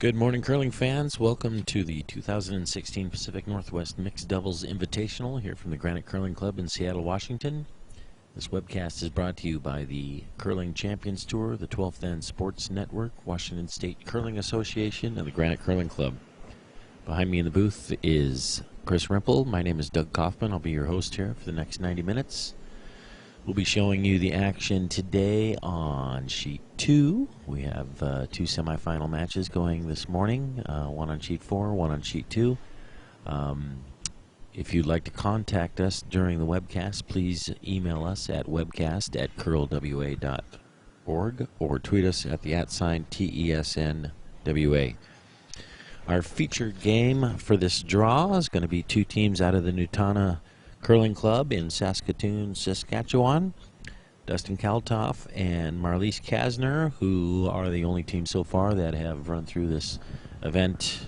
Good morning, curling fans. Welcome to the 2016 Pacific Northwest Mixed Doubles Invitational here from the Granite Curling Club in Seattle, Washington. This webcast is brought to you by the Curling Champions Tour, the 12th End Sports Network, Washington State Curling Association, and the Granite Curling Club. Behind me in the booth is Chris Rimple. My name is Doug Kaufman. I'll be your host here for the next 90 minutes. We'll be showing you the action today on Sheet 2. We have two semifinal matches going this morning, one on Sheet 4, one on Sheet 2. If you'd like to contact us during the webcast, please email us at webcast@curlwa.org or tweet us at the @TESNWA. Our featured game for this draw is going to be two teams out of the Nutana Curling Club in Saskatoon, Saskatchewan. Dustin Kalthoff and Marlies Kasner, who are the only team so far that have run through this event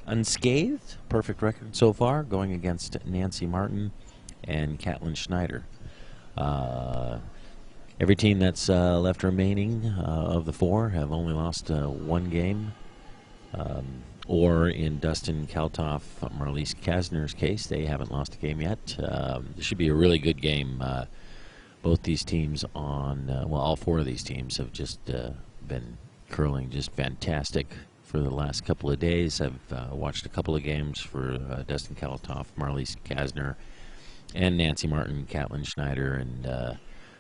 unscathed. Perfect record so far, going against Nancy Martin and Schneider. Every team that's left remaining of the four have only lost one game. Or in Dustin Kalthoff, Marlies Kasner's case, they haven't lost a game yet. This should be a really good game. Both these teams all four of these teams have just been curling just fantastic for the last couple of days. I've watched a couple of games for Dustin Kalthoff, Marlies Kasner, and Nancy Martin, Schneider, and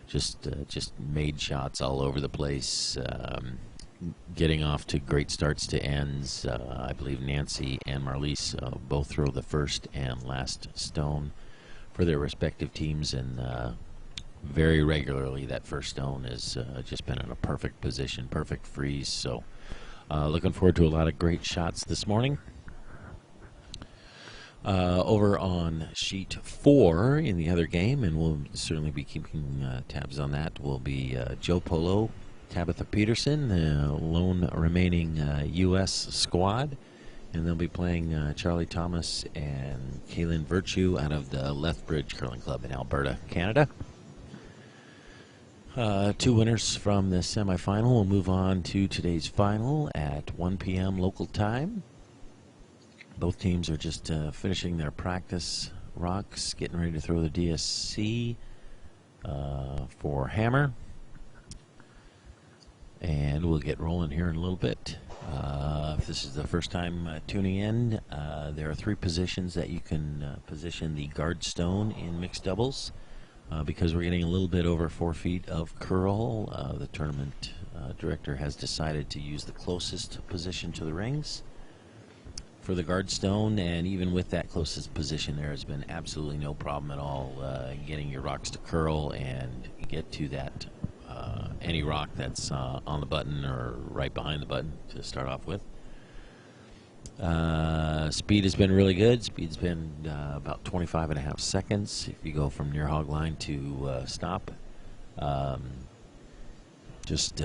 just made shots all over the place. Getting off to great starts to ends. I believe Nancy and Marlies both throw the first and last stone for their respective teams, and very regularly that first stone has just been in a perfect position, perfect freeze. So looking forward to a lot of great shots this morning. Over on Sheet 4 in the other game, and we'll certainly be keeping tabs on that, will be Joe Polo, Tabitha Peterson, the lone remaining U.S. squad, and they'll be playing Charlie Thomas and Kaylin Virtue out of the Lethbridge Curling Club in Alberta, Canada. Two winners from the semifinal will move on to today's final at 1 p.m. local time. Both teams are just finishing their practice rocks, getting ready to throw the DSC for hammer. And we'll get rolling here in a little bit. If this is the first time tuning in, there are three positions that you can position the guard stone in mixed doubles. Because we're getting a little bit over 4 feet of curl, the tournament director has decided to use the closest position to the rings for the guard stone, and even with that closest position, there has been absolutely no problem at all getting your rocks to curl and get to that any rock that's on the button or right behind the button to start off with. Speed has been really good. Speed's been about 25.5 seconds if you go from near hog line to stop. Just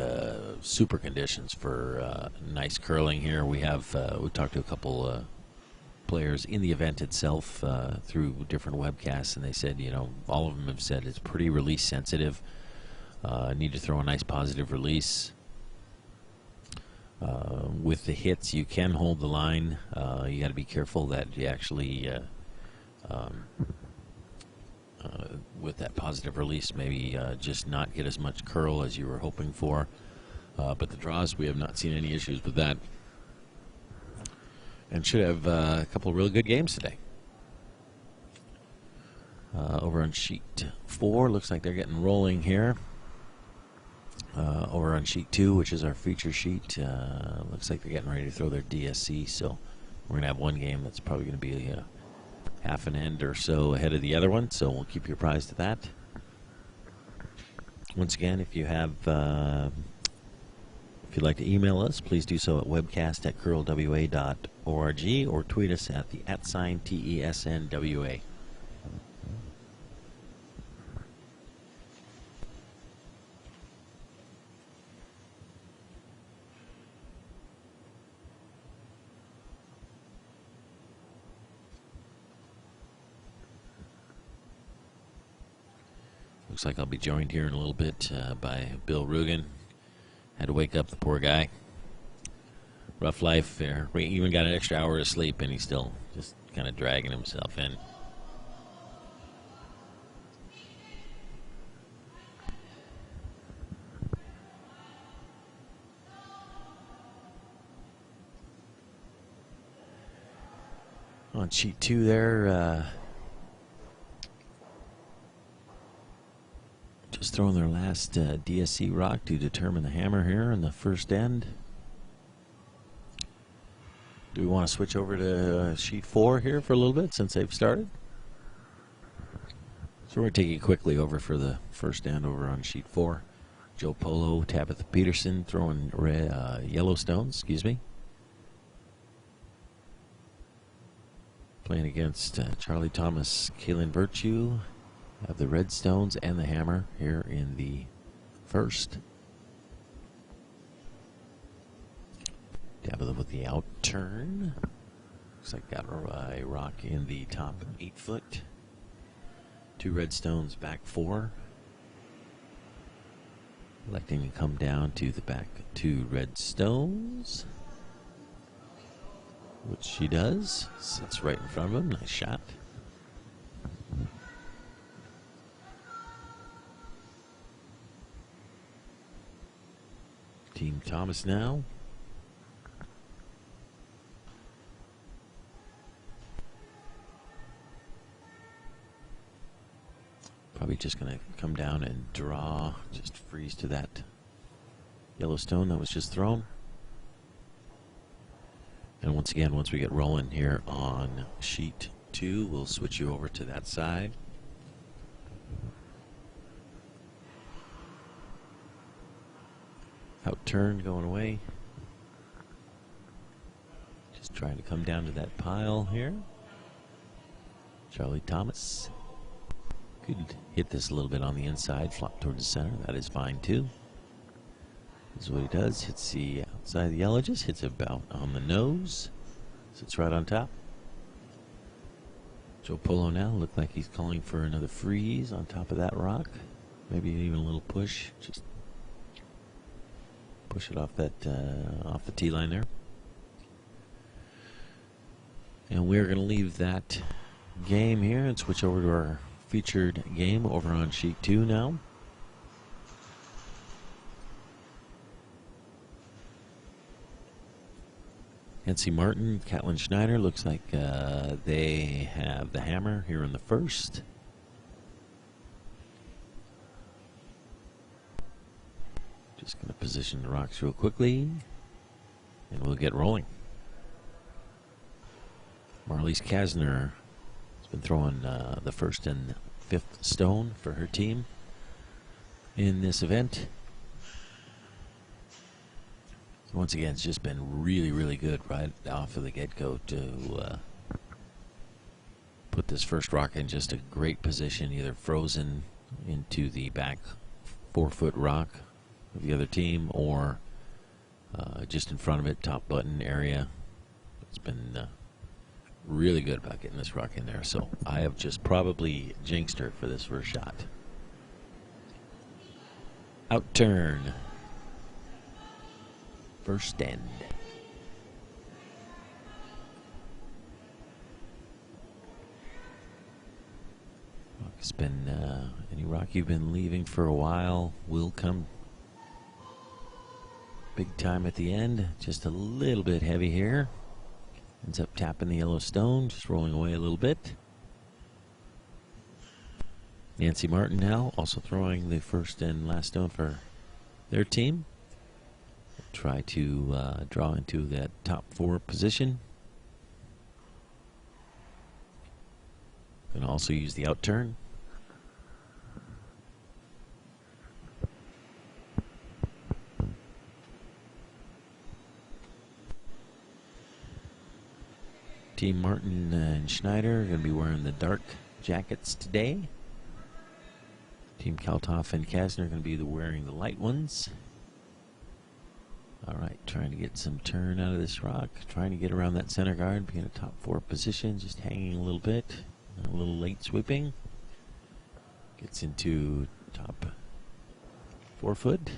super conditions for nice curling here. We talked to a couple players in the event itself through different webcasts, and they said, all of them have said it's pretty release sensitive. Need to throw a nice positive release. With the hits, you can hold the line. You got to be careful that you actually, with that positive release, maybe just not get as much curl as you were hoping for. But the draws, we have not seen any issues with that. And should have a couple of really good games today. Over on Sheet 4, looks like they're getting rolling here. Over on Sheet 2, which is our feature sheet, looks like they're getting ready to throw their DSC, so we're going to have one game that's probably going to be half an end or so ahead of the other one, so we'll keep you apprised of that. Once again, if you'd like to email us, please do so at webcast@curlwa.org or tweet us at the @TESNWA. Looks like I'll be joined here in a little bit by Bill Rugen. Had to wake up the poor guy. Rough life there. We even got an extra hour of sleep, and he's still just kind of dragging himself in. On sheet 2 there, just throwing their last DSC rock to determine the hammer here in the first end. Do we want to switch over to sheet 4 here for a little bit since they've started? So we're going to take it quickly over for the first end over on sheet 4. Joe Polo, Tabitha Peterson throwing yellow stones, excuse me. Playing against Charlie Thomas, Kaylin Virtue. Have the red stones and the hammer here in the first. Tabitha with the out turn. Looks like got a rock in the top 8 foot. 2 red stones, back 4. Electing to come down to the back 2 red stones, which she does. Sits right in front of him. Nice shot. Team Thomas now. Probably just going to come down and draw, just freeze to that yellow stone that was just thrown. And once again, once we get rolling here on sheet 2, we'll switch you over to that side. Out turn going away. Just trying to come down to that pile here. Charlie Thomas. Could hit this a little bit on the inside, flop towards the center. That is fine too. This is what he does. Hits the outside of the yellow, just hits about on the nose. Sits right on top. Joe Polo now looked like he's calling for another freeze on top of that rock. Maybe even a little push. Just push it off that off the tee line there. And we're going to leave that game here and switch over to our featured game over on sheet 2 now. Nancy Martin, Catlin Schneider, looks like they have the hammer here in the first. Just going to position the rocks real quickly, and we'll get rolling. Marliese Kasner has been throwing the first and 5th stone for her team in this event. Once again, it's just been really, really good right off of the get-go to put this first rock in just a great position, either frozen into the back 4-foot rock of the other team or just in front of it, top button area. It's been really good about getting this rock in there. So I have just probably jinxed her for this first shot. Out turn. First end. It's been any rock you've been leaving for a while will come big time at the end. Just a little bit heavy here. Ends up tapping the yellow stone, just rolling away a little bit. Nancy Martin now also throwing the first and last stone for their team. Try to draw into that top 4 position. And also use the out turn. Team Martin and Schneider are going to be wearing the dark jackets today. Team Kalthoff and Kasner are going to be wearing the light ones. All right, trying to get some turn out of this rock. Trying to get around that center guard, be in a top 4 position, just hanging a little bit. A little late sweeping. Gets into top 4 foot.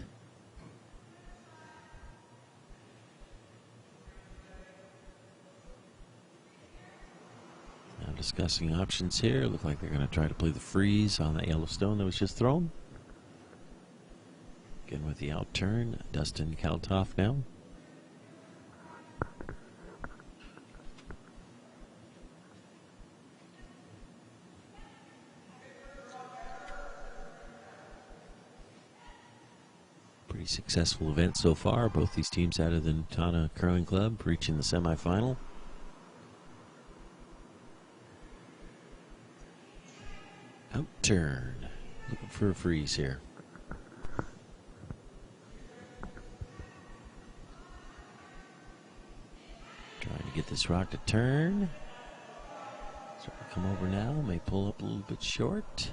discussing options here. Look like they're going to try to play the freeze on that yellow stone that was just thrown. Again with the out turn, Dustin Kalthoff now. Pretty successful event so far. Both these teams out of the Nutana Curling Club reaching the semifinal. Out turn. Looking for a freeze here. Trying to get this rock to turn. Starting to come over now. May pull up a little bit short.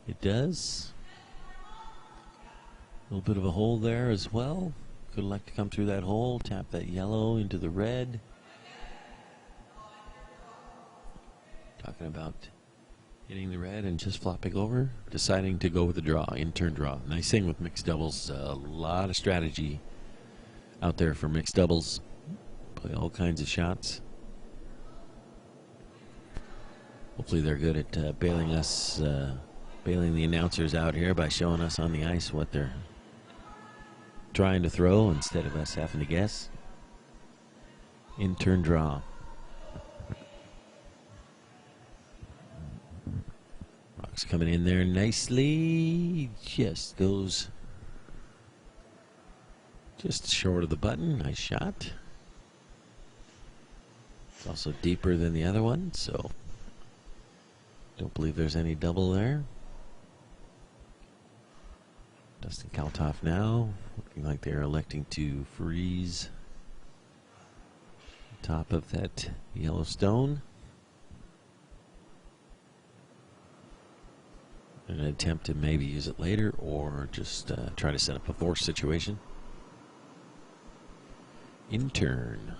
It does. A little bit of a hole there as well. Good luck to come through that hole. Tap that yellow into the red. Talking about hitting the red and just flopping over. Deciding to go with the draw, in-turn draw. Nice thing with mixed doubles. A lot of strategy out there for mixed doubles. Play all kinds of shots. Hopefully they're good at bailing the announcers out here by showing us on the ice what they're trying to throw instead of us having to guess. In-turn draw. Rock's coming in there nicely. Just goes just short of the button. Nice shot. It's also deeper than the other one, so don't believe there's any double there. Dustin Kalthoff now, looking like they're electing to freeze the top of that yellow stone. An attempt to maybe use it later or just try to set up a force situation. In turn.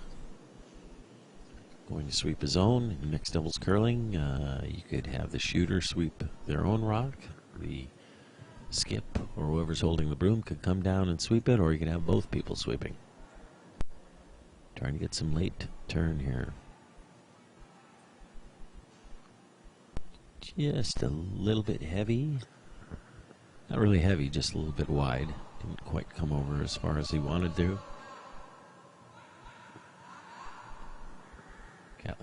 Going to sweep his own. In mixed doubles curling, you could have the shooter sweep their own rock. The skip or whoever's holding the broom could come down and sweep it, or you could have both people sweeping. Trying to get some late turn here. Just a little bit heavy. Not really heavy, just a little bit wide. Didn't quite come over as far as he wanted to.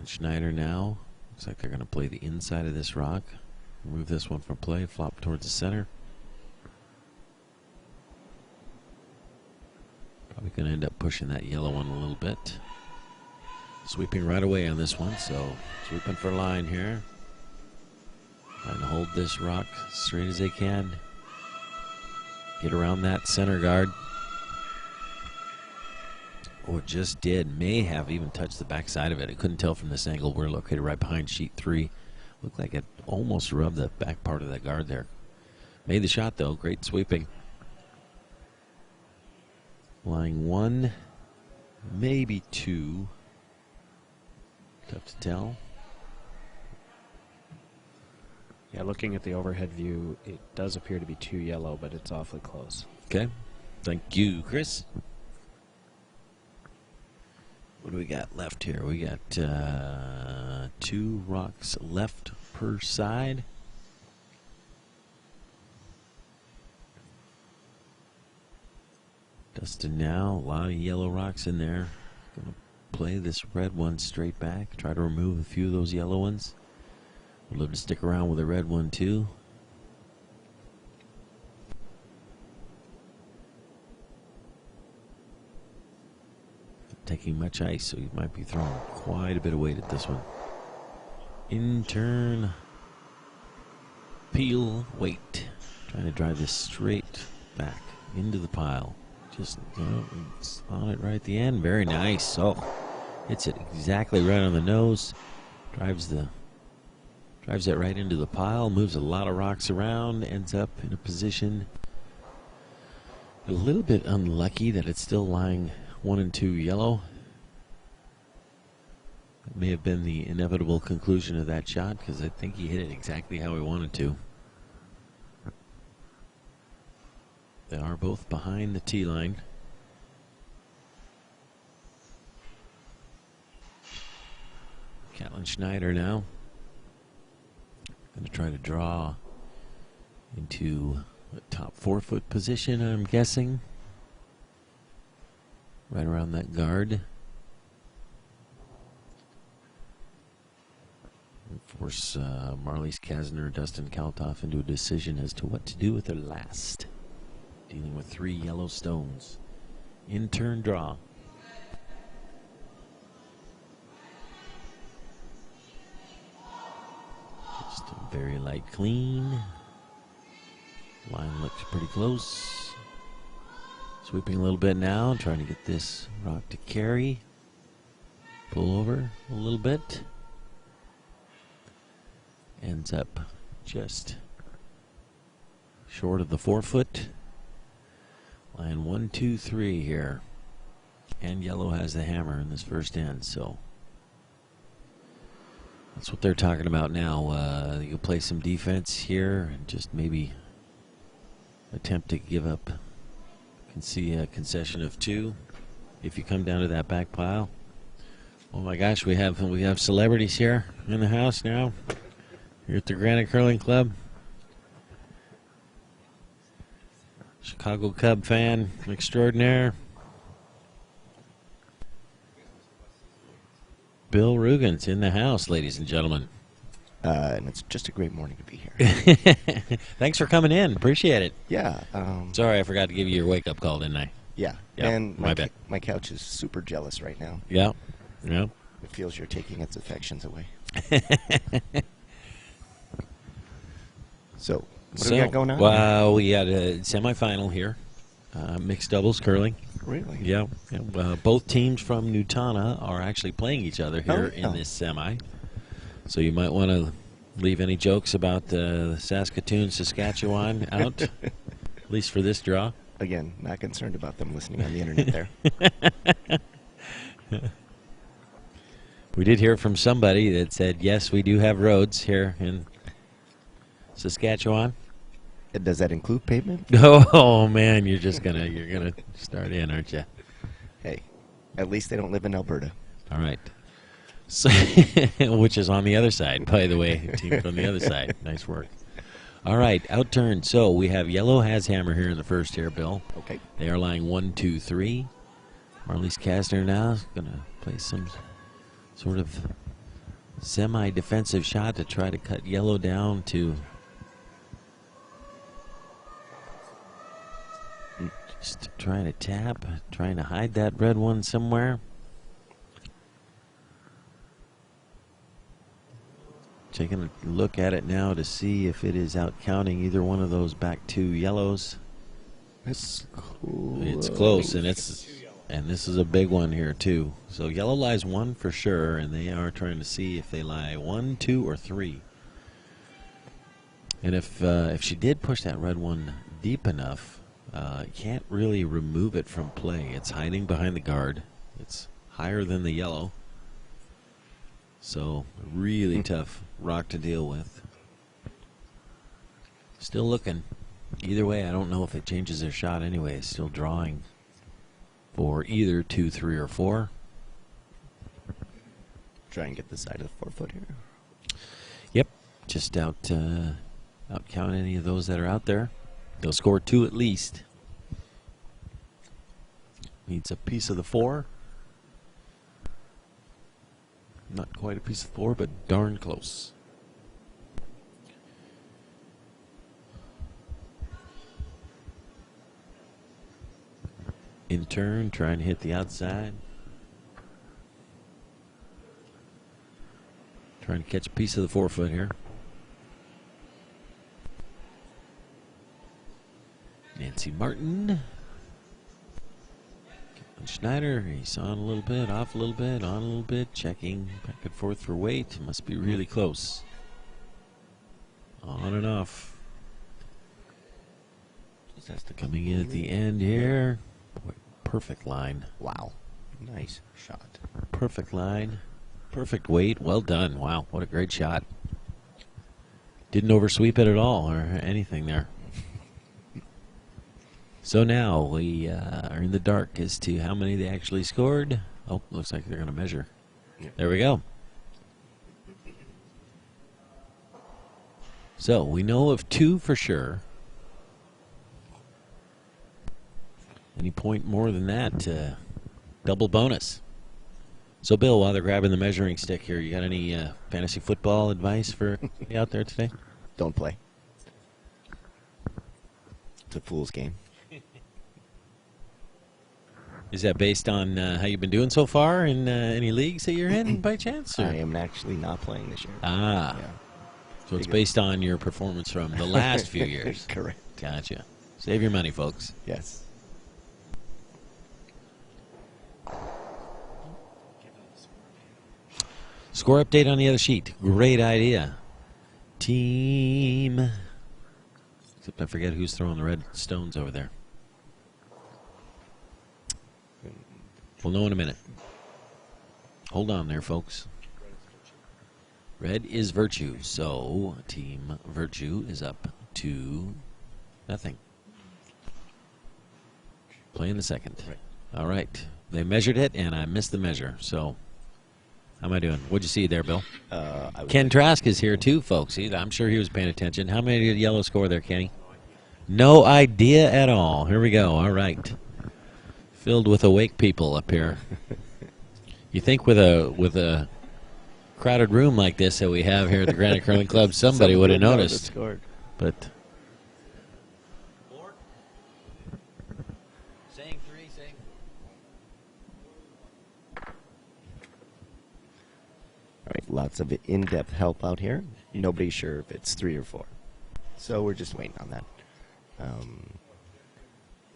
Schneider now. Looks like they're going to play the inside of this rock. Remove this one from play, flop towards the center. Probably going to end up pushing that yellow one a little bit. Sweeping right away on this one, so sweeping for line here. Trying to hold this rock straight as they can. Get around that center guard. Oh, it just did. May have even touched the backside of it. I couldn't tell from this angle. We're located right behind sheet 3. Looked like it almost rubbed the back part of that guard there. Made the shot, though. Great sweeping. Lying 1, maybe 2. Tough to tell. Yeah, looking at the overhead view, it does appear to be 2 yellow, but it's awfully close. Okay. Thank you, Chris. What do we got left here? We got 2 rocks left per side. Dustin now, a lot of yellow rocks in there. Gonna play this red one straight back. Try to remove a few of those yellow ones. Would love to stick around with a red one too. Taking much ice, so he might be throwing quite a bit of weight at this one. In turn, peel, weight. Trying to drive this straight back into the pile. Just it's on it right at the end. Very nice. Oh, hits it exactly right on the nose. Drives it right into the pile. Moves a lot of rocks around. Ends up in a position a little bit unlucky that it's still lying 1 and 2 yellow. That may have been the inevitable conclusion of that shot, because I think he hit it exactly how he wanted to. They are both behind the tee line. on Schneider now. Going to try to draw into a top 4-foot position, I'm guessing. Right around that guard. Force Marlies Kasner, Dustin Kalthoff into a decision as to what to do with their last. Dealing with 3 yellow stones. In turn draw. Just a very light clean. Line looks pretty close. Sweeping a little bit now, trying to get this rock to carry. Pull over a little bit. Ends up just short of the 4-foot. Line 1, 2, 3 here. And yellow has the hammer in this first end, so that's what they're talking about now. You'll play some defense here and just maybe attempt to give up. You can see a concession of 2 if you come down to that back pile. Oh my gosh, we have celebrities here in the house now. Here at the Granite Curling Club. Chicago Cub fan extraordinaire. Bill Rugen's in the house, ladies and gentlemen. And it's just a great morning to be here. Thanks for coming in. Appreciate it. Yeah. Sorry, I forgot to give you your wake-up call, didn't I? Yeah. Yep, And my bad. My couch is super jealous right now. Yeah. Yeah. It feels you're taking its affections away. So, what do we got going on? Well, we had a semifinal here. Mixed doubles curling. Really? Yeah. Both teams from Nutana are actually playing each other here in this semi. So you might want to leave any jokes about Saskatoon, Saskatchewan out, at least for this draw. Again, not concerned about them listening on the internet there. We did hear from somebody that said, yes, we do have roads here in Saskatchewan. Does that include pavement? Oh man, you're gonna start in, aren't you? Hey, at least they don't live in Alberta. All right. So, which is on the other side, by the way. Team from the other side. Nice work. All right, outturn. So we have yellow has hammer here in the first here, Bill. Okay. They are lying 1, 2, 3. Marlies Kasner now is going to play some sort of semi-defensive shot to try to cut yellow down to just trying to tap, trying to hide that red one somewhere. Taking a look at it now to see if it is out counting either one of those back 2 yellows. It's cool. It's close, and this is a big one here too. So yellow lies 1 for sure, and they are trying to see if they lie 1, 2, or 3. And if she did push that red one deep enough, can't really remove it from play. It's hiding behind the guard. It's higher than the yellow. So really tough rock to deal with. Still looking. Either way, I don't know if it changes their shot anyway. Still drawing for either 2, 3, or 4. Try and get the side of the 4-foot here. Yep. Just out count any of those that are out there. They'll score 2 at least. Needs a piece of the 4. Not quite a piece of 4, but darn close. In turn, trying to hit the outside. Trying to catch a piece of the 4-foot here. Nancy Martin. Schneider, he's on a little bit, off a little bit, on a little bit, checking back and forth for weight. Must be really close. On and off. Coming in at the end here. Boy, perfect line. Wow. Nice shot. Perfect line. Perfect weight. Well done. Wow, what a great shot. Didn't oversweep it at all or anything there. So now we are in the dark as to how many they actually scored. Oh, looks like they're going to measure. Yep. There we go. So we know of 2 for sure. Any point more than that, double bonus. So, Bill, while they're grabbing the measuring stick here, you got any fantasy football advice for you out there today? Don't play. It's a fool's game. Is that based on how you've been doing so far in any leagues that you're in, by chance? Or? I am actually not playing this year. Ah. Yeah. So it's based on your performance from the last few years. Correct. Gotcha. Save your money, folks. Yes. Score update on the other sheet. Great idea. Team. Except I forget who's throwing the red stones over there. We'll know in a minute. Hold on there, folks. Red is Virtue, so Team Virtue is up to nothing. Playing the second. All right. They measured it, and I missed the measure, so how am I doing? What'd you see there, Bill? Ken Trask is here, too, folks. I'm sure he was paying attention. How many did yellow score there, Kenny? No idea at all. Here we go. All right. Filled with awake people up here. You think with a crowded room like this that we have here at the Granite Curling Club, somebody would have noticed. But saying 3, saying. All right, lots of in-depth help out here. Nobody's sure if it's 3 or 4. So we're just waiting on that.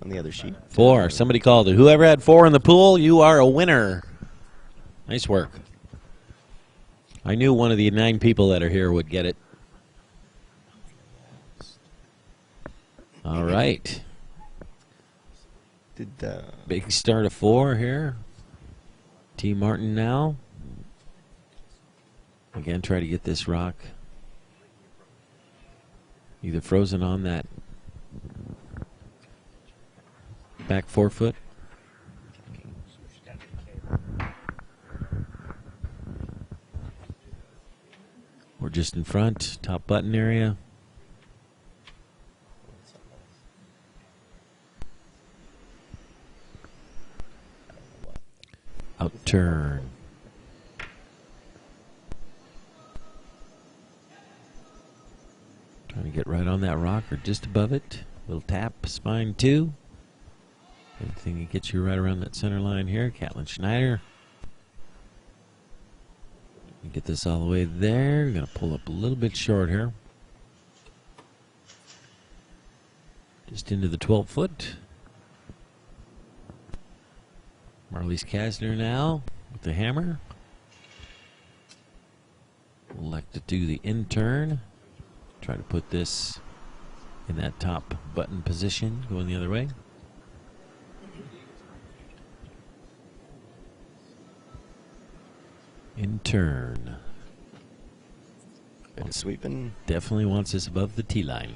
On the other sheet. 4. Somebody called it. Whoever had 4 in the pool, you are a winner. Nice work. I knew one of the 9 people that are here would get it. All right. Big start of 4 here. T. Martin now. Again, try to get this rock either frozen on that back forefoot. Or just in front, top button area. Out turn. Trying to get right on that rock or just above it. Little tap, spine 2. Anything that gets you right around that center line here. Schneider. Get this all the way there. We're going to pull up a little bit short here. Just into the 12 foot. Marlies Kasner now with the hammer. We'll elect to do the in turn. Try to put this in that top button position, going the other way. In turn. And sweeping. Definitely wants this above the tee line.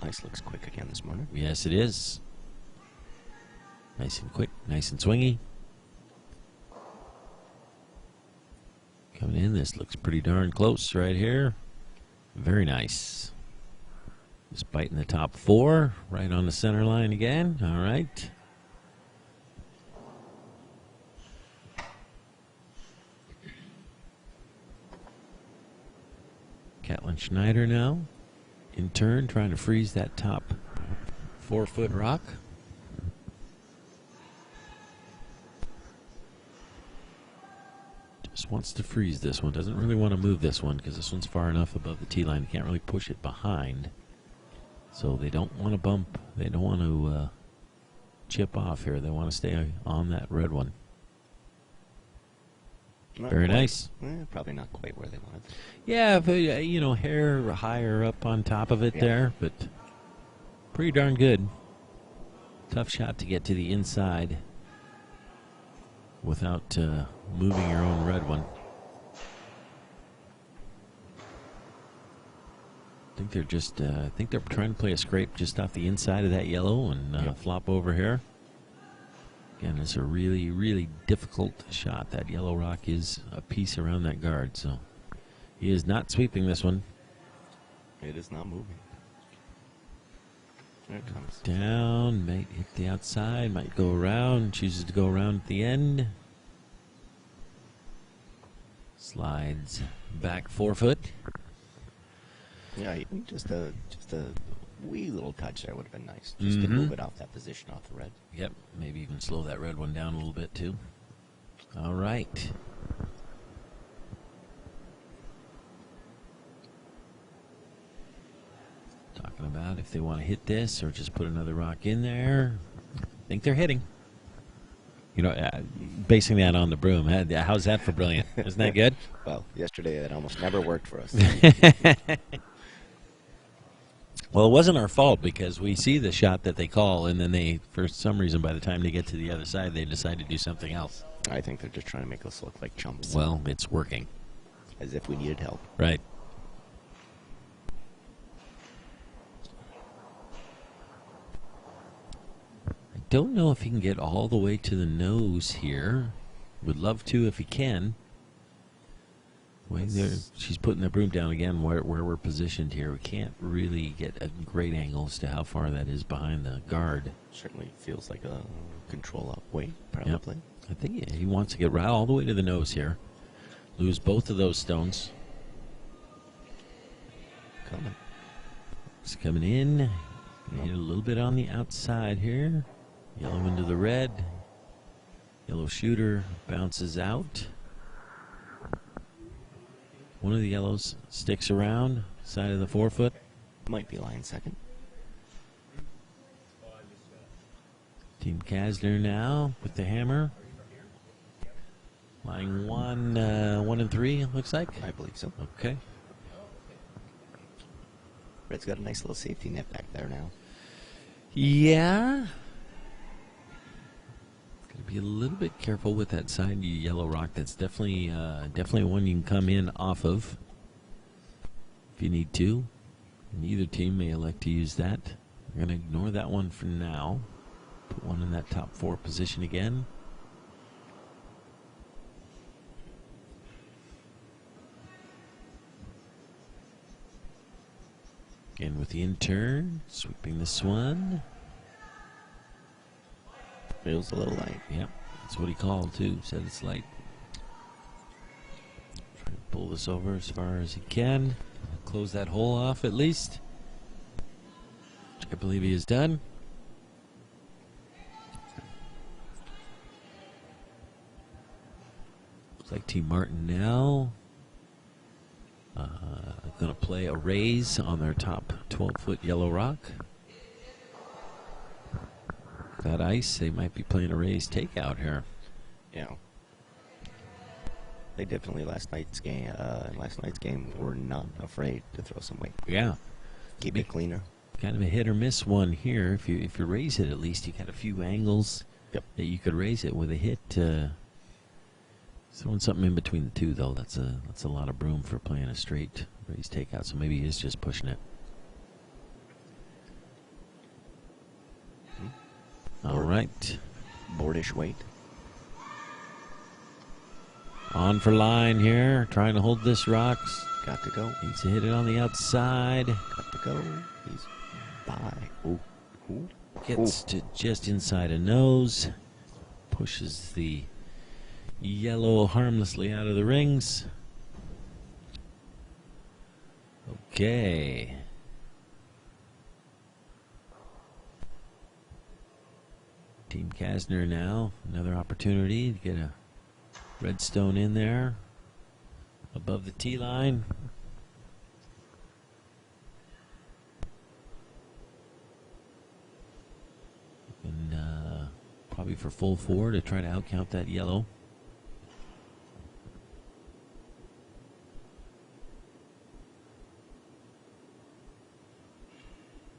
Ice looks quick again this morning. Yes, it is. Nice and quick, nice and swingy. Coming in, this looks pretty darn close right here. Very nice. Just biting the top 4, right on the center line again. All right. Schneider now, in turn, trying to freeze that top 4-foot rock. Just wants to freeze this one. Doesn't really want to move this one because this one's far enough above the tee line. You can't really push it behind. So they don't want to bump. They don't want to chip off here. They want to stay on that red one. Very nice. Probably not quite where they wanted. Yeah, but, you know, hair higher up on top of it there, but pretty darn good. Tough shot to get to the inside without moving your own red one. I think they're just, I think they're trying to play a scrape just off the inside of that yellow and flop over here. Again, it's a really, really difficult shot. That yellow rock is a piece around that guard, so he is not sweeping this one. It is not moving. There it comes. Down, might hit the outside, might go around, chooses to go around at the end. Slides back 4 foot. Yeah, even just a wee little touch there would have been nice. Just to move it off that position off the red. Yep, maybe even slow that red one down a little bit too. All right. Talking about if they want to hit this or just put another rock in there. I think they're hitting. You know, basing that on the broom. How's that for brilliant? Isn't that good? Well, yesterday it almost never worked for us. Well, it wasn't our fault because we see the shot that they call, and then they, for some reason, by the time they get to the other side, they decide to do something else. I think they're just trying to make us look like chumps. Well, it's working. As if we needed help. Right. I don't know if he can get all the way to the nose here. Would love to if he can. Wait, there, she's putting the broom down again where we're positioned here. We can't really get a great angle as to how far that is behind the guard. Certainly feels like a control up weight, probably. Yep. I think he wants to get right all the way to the nose here. Lose both of those stones. Coming. It's coming in. Hit a little bit on the outside here. Yellow into the red. Yellow shooter bounces out. One of the yellows sticks around, side of the 4 foot. Might be line second. Team Kasner now with the hammer. Lying 1 and 3, it looks like. I believe so. Okay. Red's got a nice little safety net back there now. Yeah. Got to be a little bit careful with that side yellow rock. That's definitely one you can come in off of if you need to. And either team may elect to use that. We're going to ignore that one for now. Put one in that top 4 position again. And with the in-turn, sweeping this one. Feels a little light. Yep, that's what he called too. Said it's light. Try to pull this over as far as he can. Close that hole off at least. Which I believe he has done. Looks like Team Martin now going to play a raise on their top 12-foot yellow rock. That ice, they might be playing a raise takeout here. Yeah. They definitely last night's game were not afraid to throw some weight. Yeah. Keep it cleaner. Kind of a hit or miss one here. If you raise it, at least you got a few angles that you could raise it with a hit. Throwing something in between the two, though, that's a lot of broom for playing a straight raise takeout. So maybe he is just pushing it. All right. Boardish weight. On for line here. Trying to hold this rocks. Got to go. Needs to hit it on the outside. Got to go. He's by. Ooh. Ooh. Gets to just inside a nose. Pushes the yellow harmlessly out of the rings. Okay. Team Kasner now. Another opportunity to get a redstone in there. Above the tee line. And probably for full 4 to try to outcount that yellow.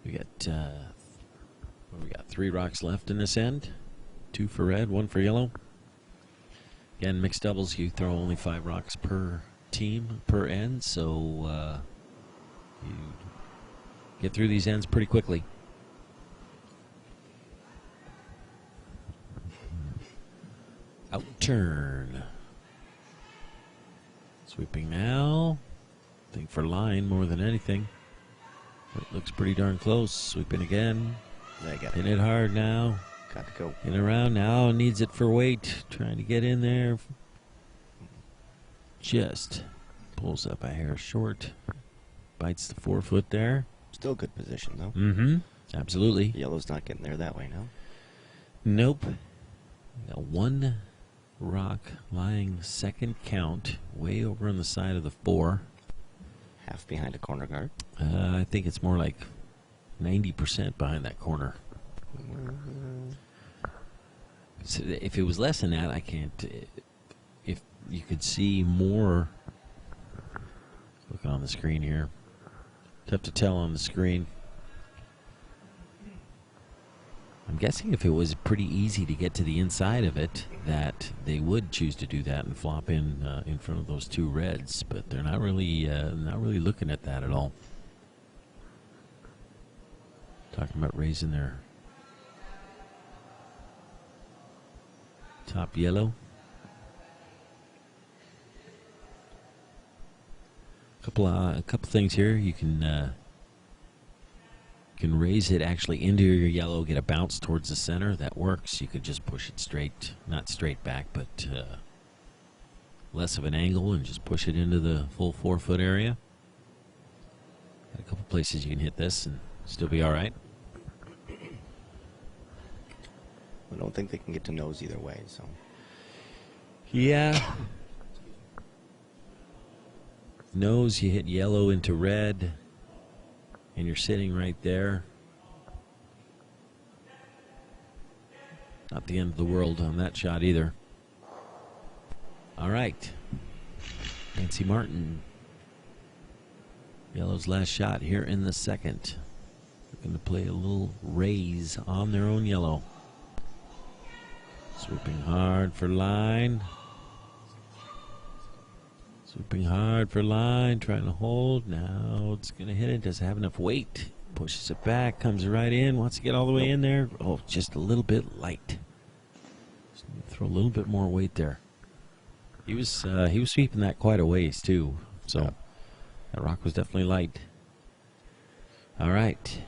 We got 3 rocks left in this end. 2 for red, 1 for yellow. Again, mixed doubles, you throw only 5 rocks per team, per end, so you get through these ends pretty quickly. Out turn. Sweeping now. I think for line more than anything. It looks pretty darn close. Sweeping again. I got Hitting it hard now. Got to go. In around now. Needs it for weight. Trying to get in there. Just pulls up a hair short. Bites the 4 foot there. Still good position, though. Mm-hmm. Absolutely. Yellow's not getting there that way, no? Nope. Got one rock lying second count way over on the side of the 4. Half behind a corner guard. I think it's more like 90% behind that corner. So if it was less than that, I can't. If you could see more. Looking on the screen here. Tough to tell on the screen. I'm guessing if it was pretty easy to get to the inside of it, that they would choose to do that and flop in front of those 2 reds. But they're not really looking at that at all. Talking about raising their top yellow. A couple things here. You can raise it actually into your yellow, get a bounce towards the center. That works. You could just push it straight, not straight back, but less of an angle, and just push it into the full 4 foot area. Got a couple places you can hit this and still be all right. I don't think they can get to nose either way, so. Yeah. Nose, you hit yellow into red, and you're sitting right there. Not the end of the world on that shot either. All right. Nancy Martin. Yellow's last shot here in the second. Looking to play a little raise on their own yellow. Swooping hard for line. Swooping hard for line, trying to hold. Now it's going to hit it. Doesn't have enough weight. Pushes it back, comes right in. Wants to get all the way in there. Oh, just a little bit light. Just throw a little bit more weight there. He was sweeping that quite a ways too. So that rock was definitely light. All right.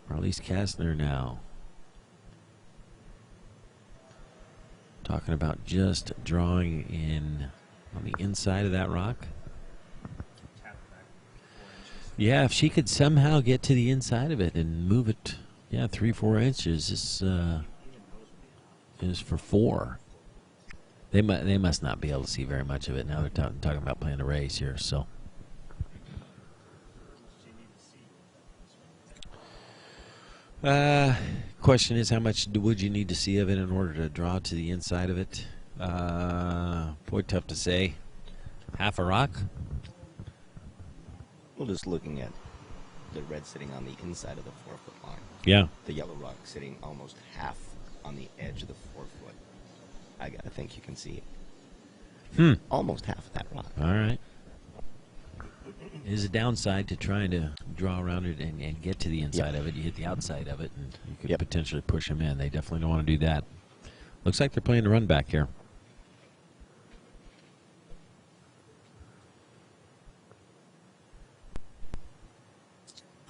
Marlies Kasner now. Talking about just drawing in on the inside of that rock. Yeah, if she could somehow get to the inside of it and move it, 3-4 inches, this is for 4. They must not be able to see very much of it now. They're talking about playing a race here, so. Question is, how much would you need to see of it in order to draw to the inside of it? Boy, tough to say. Half a rock? Well, just looking at the red sitting on the inside of the 4 foot line. Yeah. The yellow rock sitting almost half on the edge of the 4 foot. I think you can see almost half of that rock. All right. There's a downside to trying to draw around it and get to the inside of it. You hit the outside of it, and you could potentially push them in. They definitely don't want to do that. Looks like they're playing the run back here.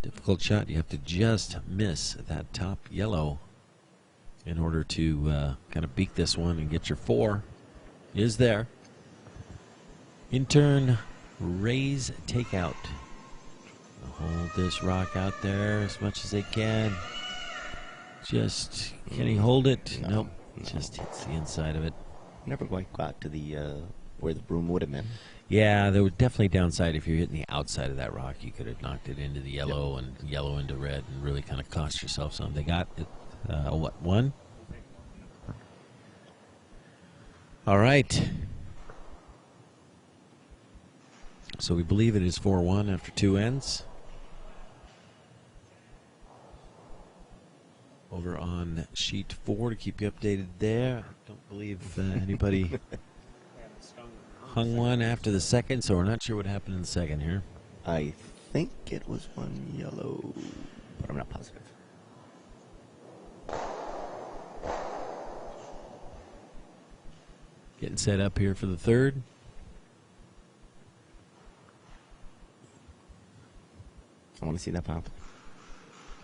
Difficult shot. You have to just miss that top yellow in order to kind of beak this one and get your 4. Is there. In turn, raise, take out. Hold this rock out there as much as they can. Just, can he hold it? Nope. Just hits the inside of it. Never quite got to the where the broom would have been. Yeah, there was definitely downside if you're hitting the outside of that rock. You could have knocked it into the yellow and yellow into red and really kind of cost yourself some. They got it, what, 1? All right. So we believe it is 4-1 after 2 ends. Over on sheet 4 to keep you updated there. I don't believe anybody hung one after the second, so we're not sure what happened in the second here. I think it was 1 yellow, but I'm not positive. Getting set up here for the third. I want to see that pop.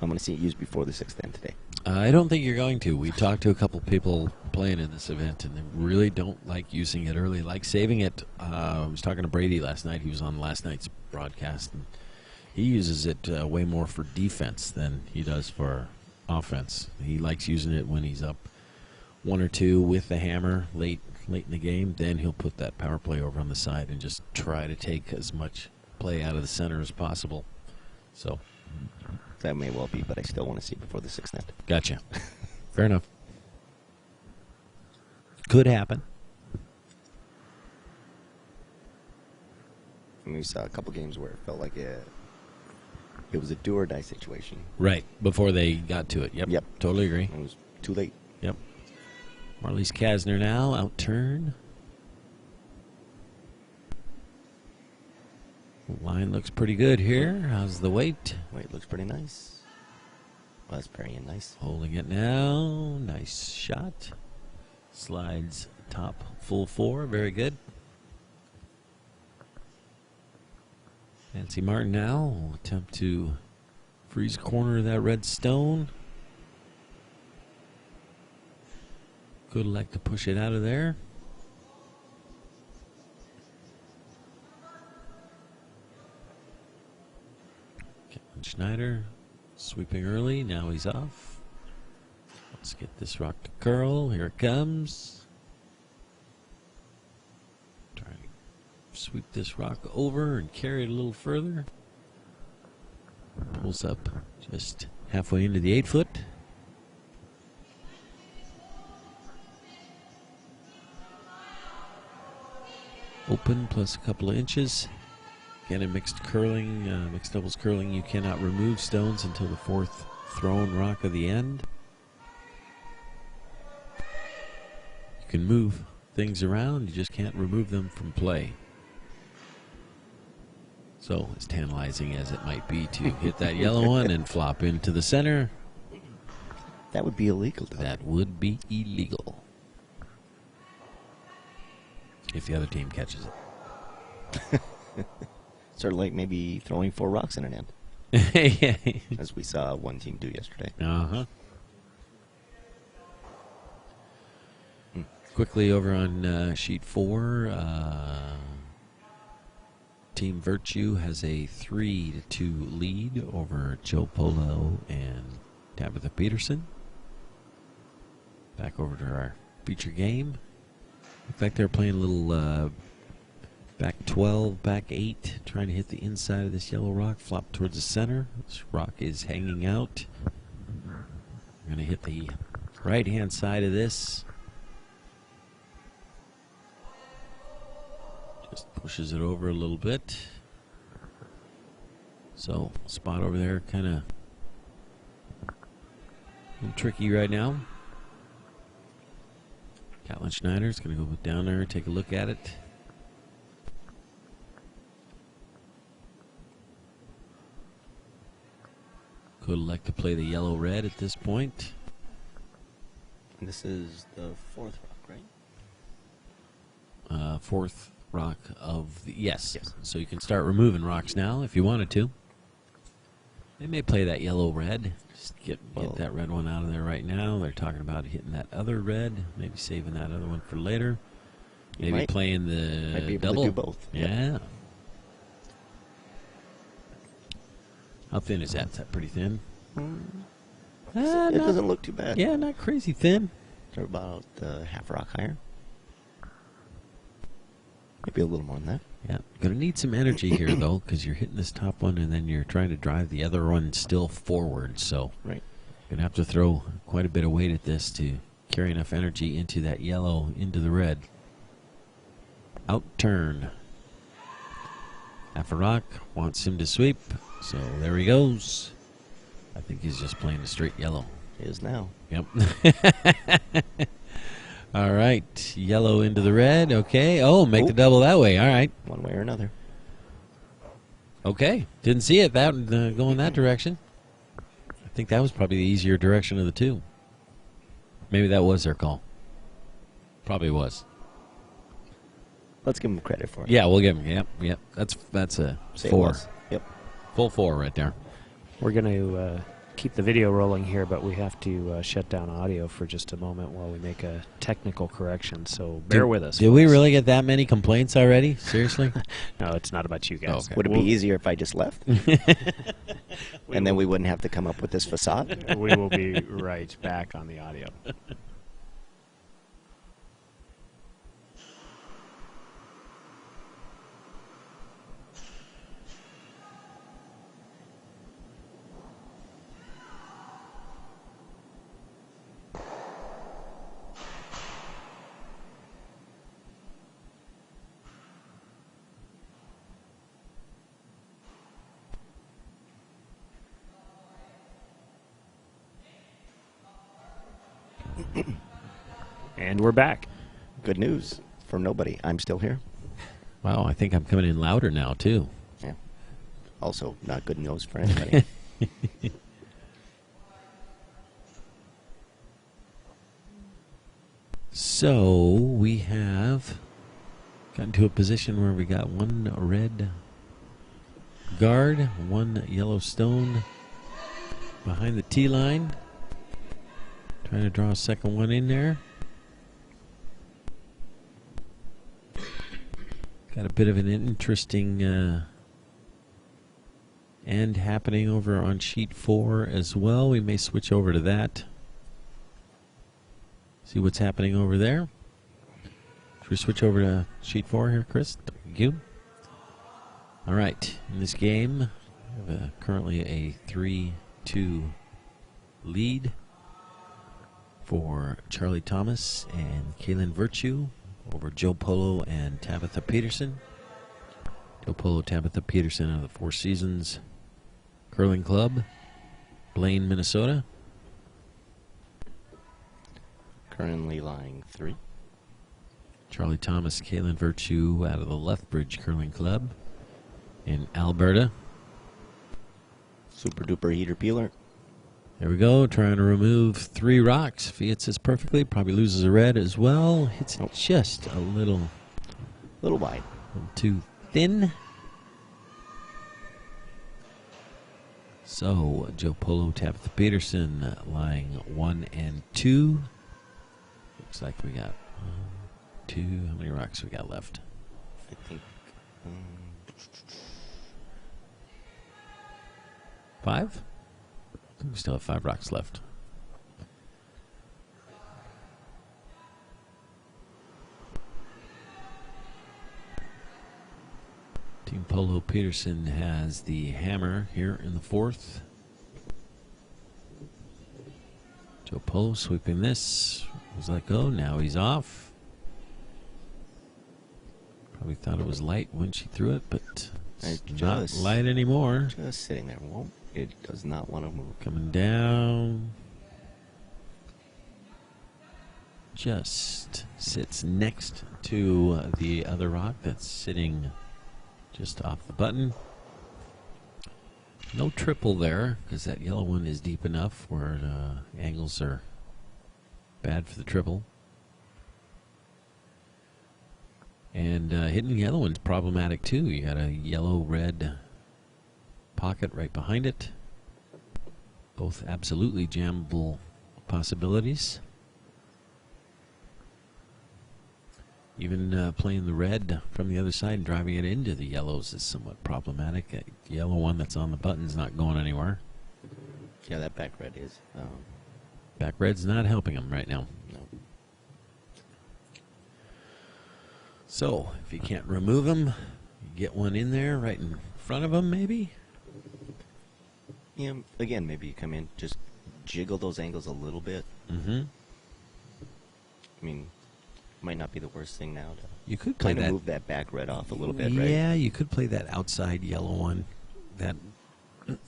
I'm going to see it used before the 6th end today. I don't think you're going to. We talked to a couple people playing in this event, and they really don't like using it early, like saving it. I was talking to Brady last night. He was on last night's broadcast, and he uses it way more for defense than he does for offense. He likes using it when he's up 1 or 2 with the hammer late in the game. Then he'll put that power play over on the side and just try to take as much play out of the center as possible. So That may well be, but I still want to see it before the 6th end. gotcha. Fair enough. Could happen. And we saw a couple games where it felt like it was a do or die situation. Right, before they got to it. Yep. Totally agree. It was too late. Yep. Marlies Kasner now, out turn. Line looks pretty good here. How's the weight? Weight looks pretty nice. Well, that's very nice. Holding it now. Nice shot. Slides top full 4. Very good. Nancy Martin now will attempt to freeze corner of that red stone. Could like to push it out of there. Schneider sweeping early. Now he's off. Let's get this rock to curl. Here it comes. Trying to sweep this rock over and carry it a little further. Pulls up just halfway into the 8-foot. Open plus a couple of inches. Again, in mixed curling, mixed doubles curling, you cannot remove stones until the 4th thrown rock of the end. You can move things around, you just can't remove them from play. So, as tantalizing as it might be to hit that yellow one and flop into the center, That would be illegal, Doug. that would be illegal. If the other team catches it. Sort of like maybe throwing 4 rocks in an end, Yeah. as we saw one team do yesterday. Uh-huh. Quickly over on sheet 4, Team Virtue has a 3-2 lead over Joe Polo and Tabitha Peterson. Back over to our feature game. Looks like they're playing a little back 12, back 8, trying to hit the inside of this yellow rock, flop towards the center. This rock is hanging out. We're going to hit the right-hand side of this. Just pushes it over a little bit. So, spot over there, kind of a little tricky right now. Catlin Schneider's going to go down there and take a look at it. Could like to play the yellow-red at this point. And this is the 4th rock, right? 4th rock of the... Yes. Yes. So you can start removing rocks now if you wanted to. They may play that yellow-red. Just get that red one out of there right now. They're talking about hitting that other red. Maybe saving that other one for later. Maybe playing the might be able double. to do both. Yeah. How thin is that? Is that pretty thin? It doesn't look too bad. Yeah, not crazy thin. They're about half a rock higher. Maybe a little more than that. Yeah, going to need some energy here, though, because you're hitting this top one and then you're trying to drive the other one still forward. So Right. you're going to have to throw quite a bit of weight at this to carry enough energy into that yellow, into the red. Out turn. Half a rock, wants him to sweep. So there he goes. I think he's just playing a straight yellow. It is now. Yep. All right. Yellow into the red. Okay. Oh, make the double that way. All right. One way or another. Okay. Didn't see it going that direction. I think that was probably the easier direction of the two. Maybe that was their call. Probably was. Let's give him credit for it. Yeah, we'll give him. Yep. That's a Say it 4. was. Yep. Full 4 right there. We're going to keep the video rolling here, but we have to shut down audio for just a moment while we make a technical correction. So bear with us. Did we really get that many complaints already? Seriously? No, it's not about you guys. Okay. Would it be easier if I just left? And then we wouldn't have to come up with this facade? We will be right back on the audio. And we're back. Good news for nobody. I'm still here. Wow, I think I'm coming in louder now, too. Yeah. Also, not good news for anybody. So we have gotten to a position where we got one red guard, one yellow stone behind the tee line. Trying to draw a second one in there. Got a bit of an interesting end happening over on sheet 4 as well. We may switch over to that. See what's happening over there. Should we switch over to sheet 4 here, Chris? Thank you. All right. In this game, we have currently a 3-2 lead for Charlie Thomas and Kaylin Virtue over Joe Polo and Tabitha Peterson. Joe Polo, Tabitha Peterson of the Four Seasons Curling Club, Blaine, Minnesota. Currently lying 3. Charlie Thomas, Kaylin Virtue out of the Lethbridge Curling Club in Alberta. Super duper heater peeler. There we go, trying to remove 3 rocks. If he hits this perfectly, probably loses a red as well. Hits it just a little Wide. too thin. So, Joe Polo, Tabitha Peterson lying 1 and 2. Looks like we got 2. How many rocks we got left? I think 5? I think we still have 5 rocks left. Team Polo Peterson has the hammer here in the 4th. Joe Polo sweeping this. Was let go. Now he's off. Probably thought it was light when she threw it, but it's not light anymore. just sitting there. It does not want to move. Coming down. Just sits next to the other rock that's sitting just off the button. No triple there, because that yellow one is deep enough where angles are bad for the triple. And hitting the yellow one's problematic too. You got a yellow-red pocket right behind it. Both absolutely jammable possibilities. Even playing the red from the other side and driving it into the yellows is somewhat problematic. The yellow one that's on the button's not going anywhere. Yeah, that back red is. Back red's not helping him right now. No. So, if you can't remove him, you get one in there right in front of him, maybe? Yeah, again, maybe you come in, just jiggle those angles a little bit. Mm-hmm. I mean, might not be the worst thing now to You could play kind of that. move that back red off a little bit, right? Yeah, you could play that outside yellow one. That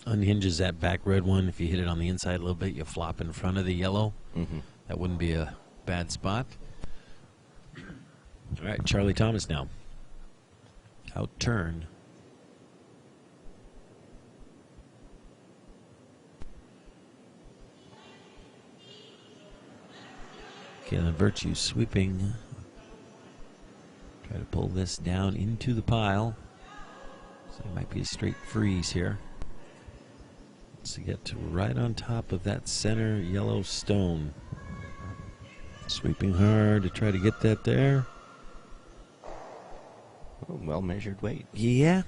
unhinges that back red one. If you hit it on the inside a little bit, you flop in front of the yellow. Mm-hmm. That wouldn't be a bad spot. All right, Charlie Thomas now. Out turn. Kaylin Virtue sweeping. Try to pull this down into the pile. So it might be a straight freeze here. wants to get right on top of that center yellow stone. Sweeping hard to try to get that there. Oh, well-measured weight. Yeah.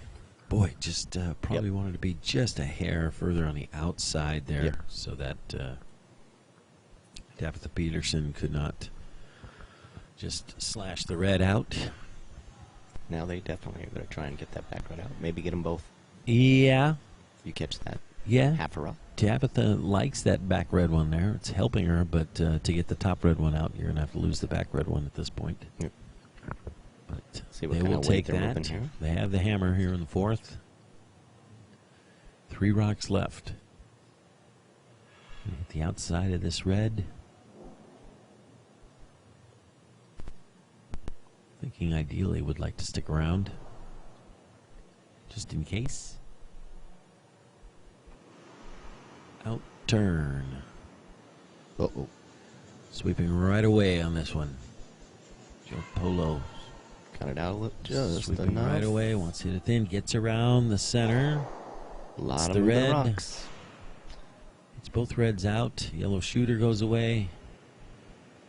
Boy, just probably wanted to be just a hair further on the outside there so that Tabitha Peterson could not just slash the red out. Now they definitely are going to try and get that back red out. Maybe get them both. Yeah. You catch that? Yeah. Half a rock. Tabitha likes that back red one there. It's helping her, but to get the top red one out, you're going to have to lose the back red one at this point. Yep. But See what they kind will of weight take they're that. moving here. They have the hammer here in the fourth. 3 rocks left. Hit the outside of this red. Thinking ideally would like to stick around. Just in case. Out turn. Uh-oh. Sweeping right away on this one. Joe Polo Got it out a little, just sweeping enough. right away. Wants to hit it thin. Gets around the center. A lot It's of the the red. rocks. It's both reds out. Yellow shooter goes away.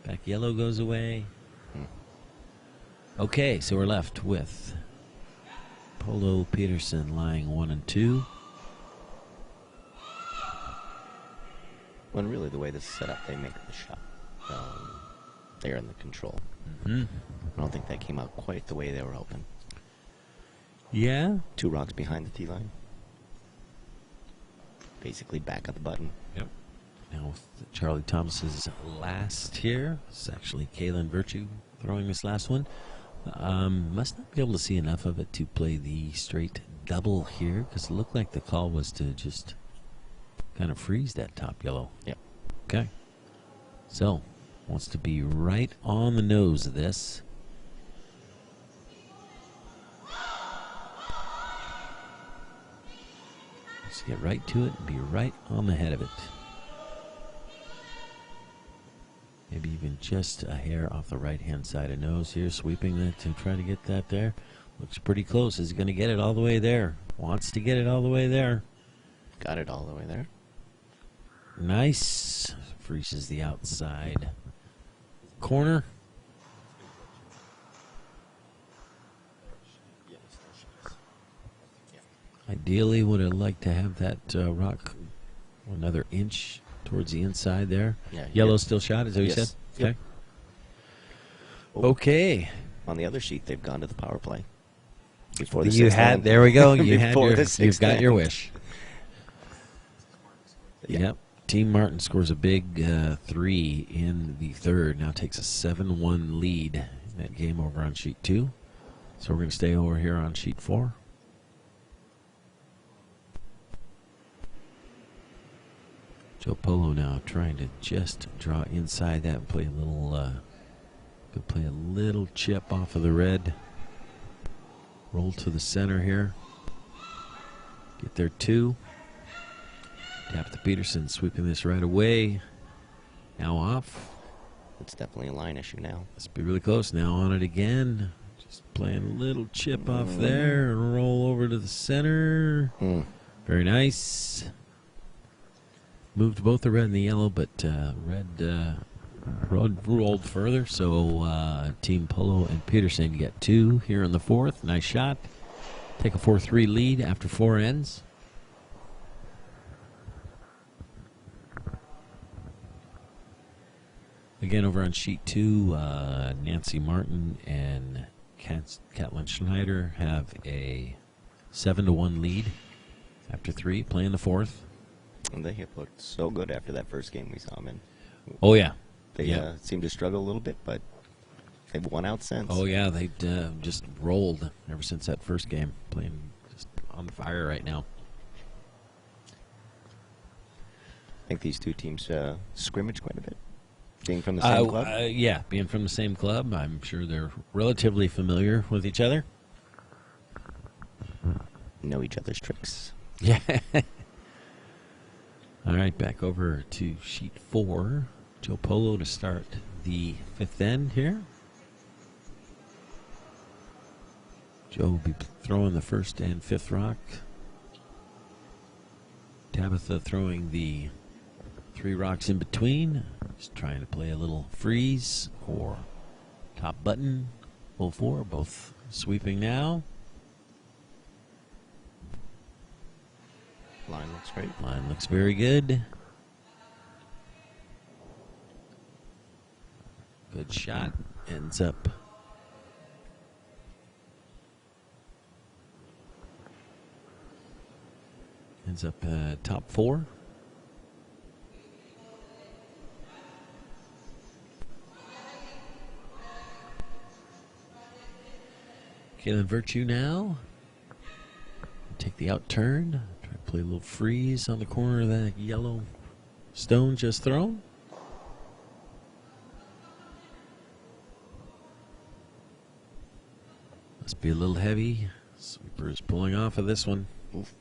Back yellow goes away. Okay, so we're left with Polo Peterson lying 1 and 2. When really the way this is set up, they make the shot. They're in the control. Mm-hmm. I don't think that came out quite the way they were hoping. Yeah. 2 rocks behind the tee line. Basically back of the button. Yep. Now with Charlie Thomas's last here. It's actually Kaylin Virtue throwing this last one. Must not be able to see enough of it to play the straight double here, because it looked like the call was to just kind of freeze that top yellow. Yep. Okay. So, wants to be right on the nose of this. Let's get right to it and be right on the head of it. Maybe even just a hair off the right-hand side of nose here, sweeping that to try to get that there. Looks pretty close. Is he going to get it all the way there? Wants to get it all the way there. Got it all the way there. Nice. Freezes the outside corner. Ideally, would have liked to have that rock another inch towards the inside there. Yeah, Yellow yeah. still shot, is that what you Yes. said? Okay. Yep. Oh. Okay. On the other sheet, they've gone to the power play. Before the You sixth had, end. there we go. You had Before your, the you've sixth got your end. wish. Yeah. Yep. Team Martin scores a big 3 in the third. Now takes a 7-1 lead in that game over on sheet 2. So we're going to stay over here on sheet 4. Joe Polo now trying to just draw inside that and play a little, could play a little chip off of the red. Roll to the center here. Get there 2. Tabitha Peterson sweeping this right away. Now off. It's definitely a line issue now. Let's be really close. Now on it again. Just playing a little chip off there and roll over to the center. Very nice. Moved both the red and the yellow, but red rolled further. So Team Polo and Peterson get 2 here in the fourth. Nice shot. Take a 4-3 lead after 4 ends. Again, over on sheet 2, Nancy Martin and Catlin Schneider have a 7-1 lead after 3, playing the fourth. And they have looked so good after that first game we saw them in. Oh, yeah. They seem to struggle a little bit, but they've won out since. Oh, yeah, they just rolled ever since that first game, playing just on fire right now. I think these two teams scrimmage quite a bit. Being from the same club? Yeah, being from the same club, I'm sure they're relatively familiar with each other. Know each other's tricks. Yeah. All right, back over to sheet 4. Joe Polo to start the 5th end here. Joe will be throwing the 1st and 5th rock. Tabitha throwing the 3 rocks in between. Just trying to play a little freeze or top button. Full 4, both sweeping now. Line looks great. Line looks very good. Good shot. Ends up top 4. Kaylin Virtue now. Take the out turn. Try to play a little freeze on the corner of that yellow stone just thrown. Must be a little heavy. Sweeper is pulling off of this one. Oof.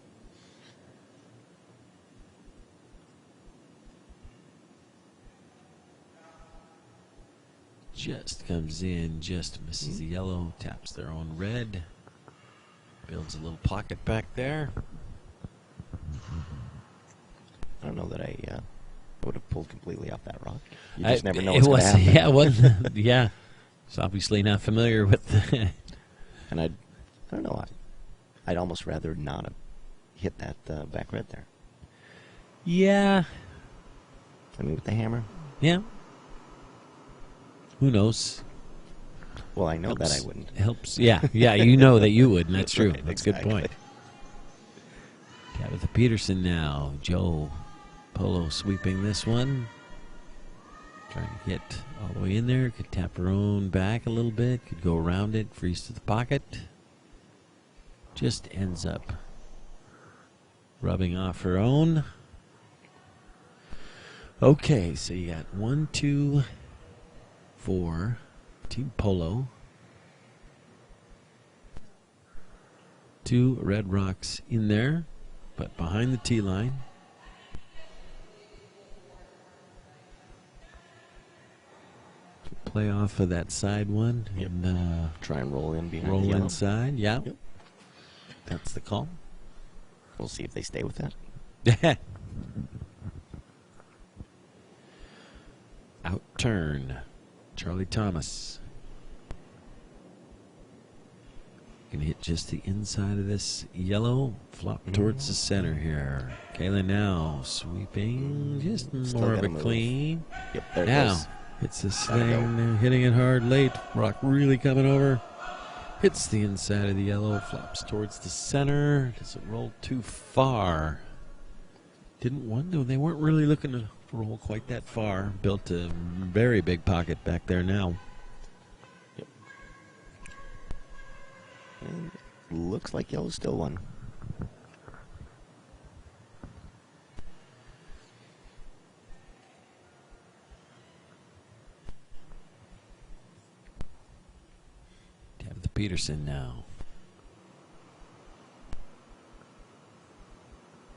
Just comes in, just misses the yellow, taps their own red. Builds a little pocket back there. I don't know that I would have pulled completely off that rock. You just never know it what's going to was, happen. yeah, it wasn't, yeah. It's obviously not familiar with the And I don't know. I'd almost rather not have hit that back red there. Yeah. I mean, with the hammer. Yeah. Who knows? Well, I know Helps. that I wouldn't. Helps. Yeah, yeah, you know that you would, and that's true. Right, That's exactly. a good point. Tabitha Peterson now. Joe Polo sweeping this one. Trying to get all the way in there. Could tap her own back a little bit. Could go around it. Freeze to the pocket. Just ends up rubbing off her own. Okay, so you got 1, 2, 4. Team Polo. 2 red rocks in there, but behind the tee line. Play off of that side one. Yep. And Try and roll in behind the roll yellow. inside. Yeah. Yep. That's the call. We'll see if they stay with that. Out turn. Charlie Thomas. Can hit just the inside of this yellow. Flop towards the center here. Kayla now sweeping. Just Still more of gotta a move. clean. Yep, there it Now, goes. hits this Gotta thing. Hitting it hard late. Rock really coming over. Hits the inside of the yellow. Flops towards the center. Doesn't roll too far. Didn't want to. They weren't really looking to roll quite that far. Built a very big pocket back there now. Yep. And looks like yellow still won. Tabitha Peterson now.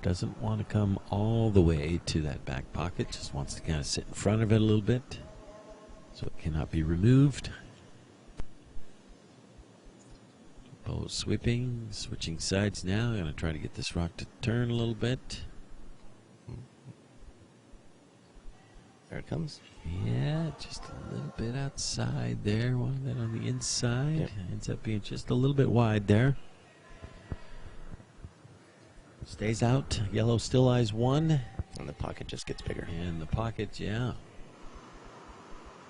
Doesn't want to come all the way to that back pocket. Just wants to kind of sit in front of it a little bit so it cannot be removed. Both sweeping, switching sides now. Going to try to get this rock to turn a little bit. There it comes. Yeah, just a little bit outside there. One that on the inside. Yep. Ends up being just a little bit wide there. Stays out. Yellow still eyes 1. And the pocket just gets bigger. And the pocket, yeah.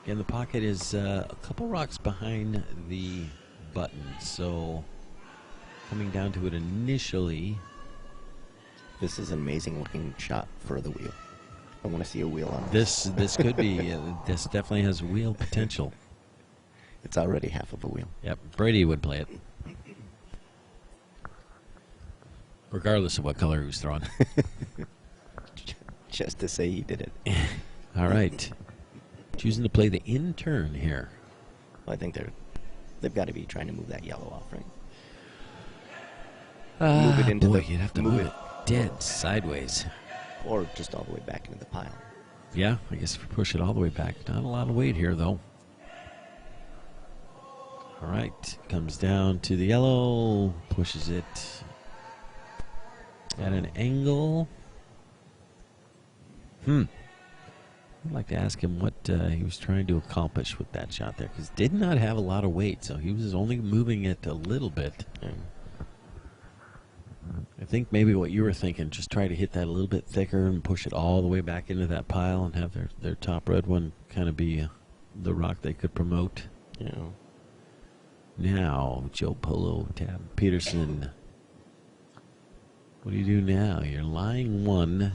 Again, the pocket is a couple rocks behind the button. So coming down to it initially. This is an amazing looking shot for the wheel. I want to see a wheel on this. This could be. This definitely has wheel potential. It's already half of a wheel. Yep, Brady would play it. Regardless of what color he was throwing. Just to say he did it. All right. Choosing to play the in turn here. Well, I think they've got to be trying to move that yellow off, right? Move it into boy, the- you'd have to move move it. it dead sideways. Or just all the way back into the pile. Yeah, I guess if we push it all the way back. Not a lot of weight here, though. All right. Comes down to the yellow. Pushes it at an angle. I'd like to ask him what he was trying to accomplish with that shot there, because did not have a lot of weight, so he was only moving it a little bit. I think maybe what you were thinking, just try to hit that a little bit thicker and push it all the way back into that pile and have their top red one kind of be the rock they could promote. Yeah. Now, Joe Polo, Tab Peterson. What do you do now? You're lying one.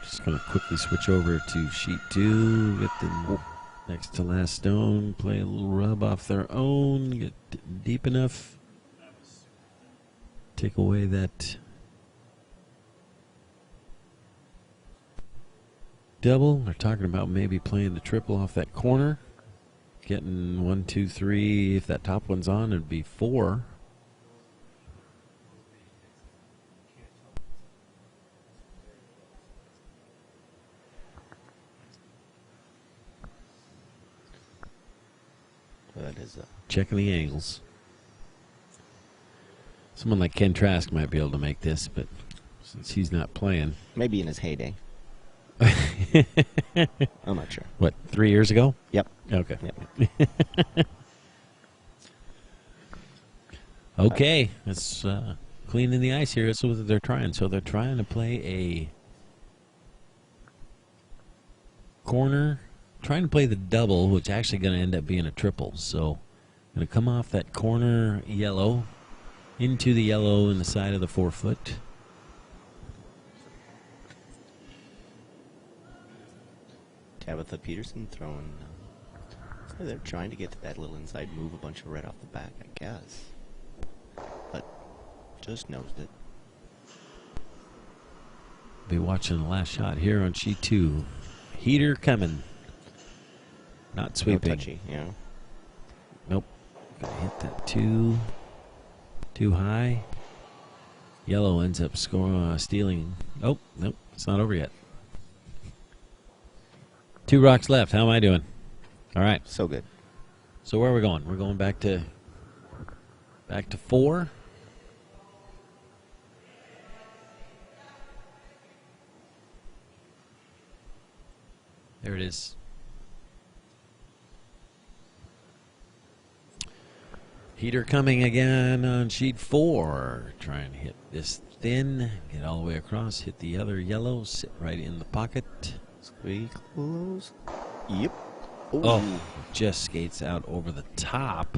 Just going to quickly switch over to sheet 2. Get the next to last stone. Play a little rub off their own. Get deep enough. Take away that double. They're talking about maybe playing the triple off that corner. Getting 1, 2, 3. If that top one's on, it'd be 4. That is checking the angles. Someone like Ken Trask might be able to make this, but since he's not playing. maybe in his heyday. I'm not sure. What, 3 years ago? Yep. Okay. Yep. Okay, let's clean in the ice here. That's what they're trying. So they're trying to play a corner, trying to play the double, which is actually going to end up being a triple. So going to come off that corner yellow into the yellow in the side of the 4 foot. Tabitha Peterson throwing. So they're trying to get to that little inside move, a bunch of red off the back, I guess. But just nosed it. Be watching the last shot here on sheet 2. Heater coming. Not sweeping. No touchy, yeah. Nope. Gonna hit that too high. Yellow ends up stealing. Oh, nope. It's not over yet. 2 rocks left. How am I doing? All right. So good. So where are we going? We're going back to 4. There it is. Heater coming again on sheet 4. Try and hit this thin, get all the way across, hit the other yellow, sit right in the pocket. Squeeze close. Yep. Ooh. Oh, just skates out over the top.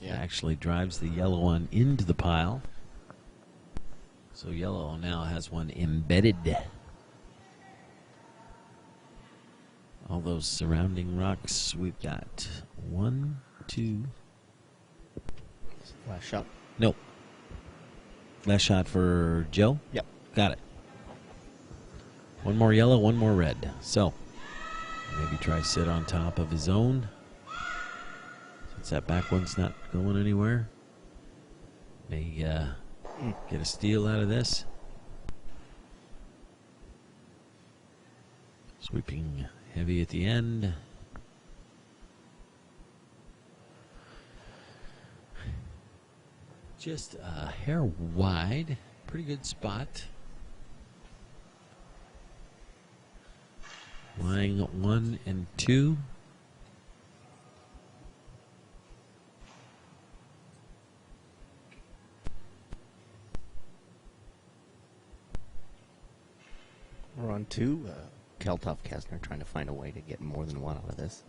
Yeah. Actually drives the yellow one into the pile. So yellow now has one embedded. All those surrounding rocks, we've got 1, 2. Last shot. Nope. Last shot for Joe? Yep. Got it. 1 more yellow, 1 more red. So, maybe try sit on top of his own. Since that back one's not going anywhere. May get a steal out of this. Sweeping heavy at the end. Just a hair wide. Pretty good spot. Lying 1 and 2. We're on 2. Kalthoff, Kasner trying to find a way to get more than 1 out of this.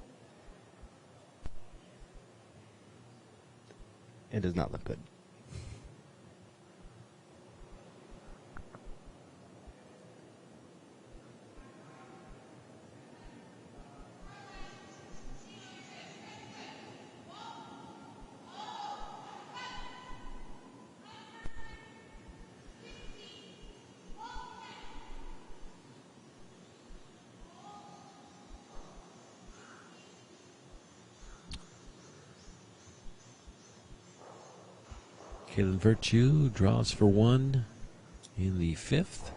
It does not look good. Kalen Virtue draws for 1 in the 5th.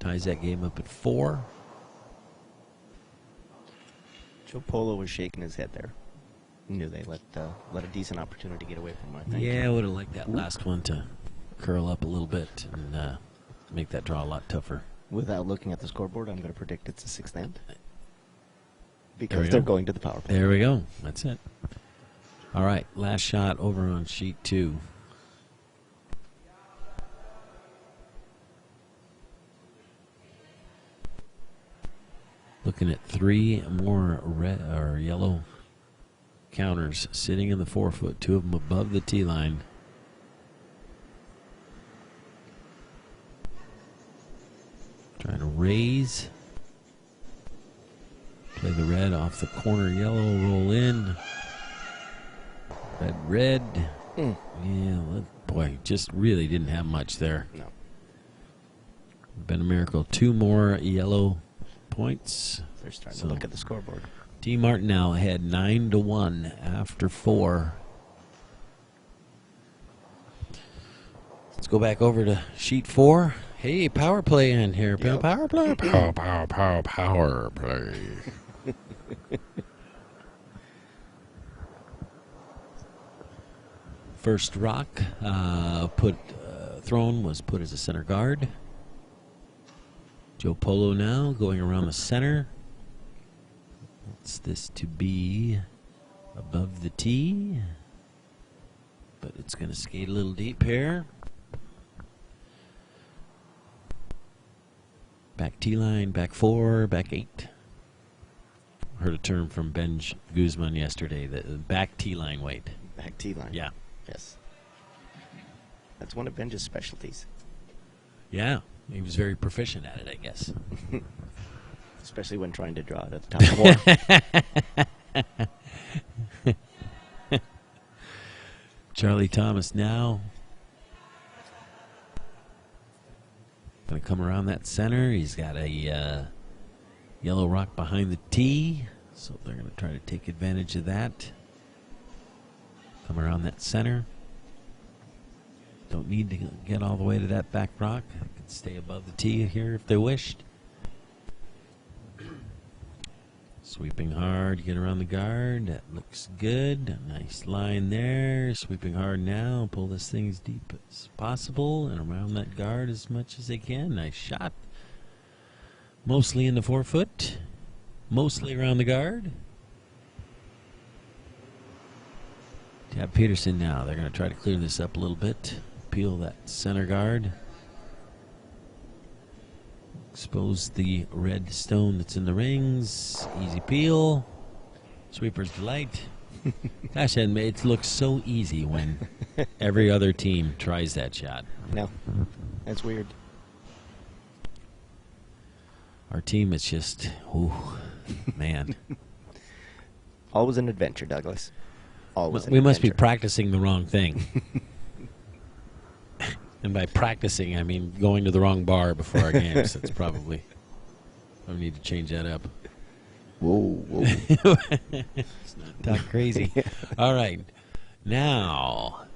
Ties that game up at 4. Joe Polo was shaking his head there. Knew they let a decent opportunity get away from them, I think. Yeah, I would have liked that last one to curl up a little bit and make that draw a lot tougher. Without looking at the scoreboard, I'm going to predict it's a sixth end. we Because they're go. going to the power play. There we go. That's it. All right, last shot over on sheet 2. Looking at 3 more red or yellow counters sitting in the 4-foot, 2 of them above the tee line. Trying to raise. Play the red off the corner, yellow, roll in. Red. Yeah, boy, just really didn't have much there. No. Been a miracle. 2 more yellow points. They're starting to look at the scoreboard. T. Martinell ahead 9-1 after 4. Let's go back over to sheet 4. Hey, power play in here. Yep. Power play. Power play. First rock thrown was put as a center guard. Joe Polo now going around the center. Wants this to be above the tee, but it's going to skate a little deep here. Back tee line, back 4, back 8. Heard a term from Ben Guzman yesterday, the back tee line weight. Back tee line. Yeah. Yes. That's one of Ben's specialties. Yeah, he was very proficient at it, I guess. Especially when trying to draw it at the top of Charlie Thomas now. Going to come around that center. He's got a yellow rock behind the tee, so they're going to try to take advantage of that. Come around that center. Don't need to get all the way to that back rock. They can stay above the tee here if they wished. Sweeping hard, get around the guard. That looks good. Nice line there. Sweeping hard now. Pull this thing as deep as possible and around that guard as much as they can. Nice shot. Mostly in the 4-foot. Mostly around the guard. Tab Peterson now. They're going to try to clear this up a little bit. Peel that center guard. Expose the red stone that's in the rings. Easy peel. Sweeper's delight. Gosh, and it looks so easy when every other team tries that shot. No, that's weird. Our team is just, ooh, man. Always an adventure, Douglas. Always an We must be adventure. practicing the wrong thing. And by practicing, I mean going to the wrong bar before our games. That's probably, I need to change that up. Whoa, whoa. Talk crazy. All right. Now,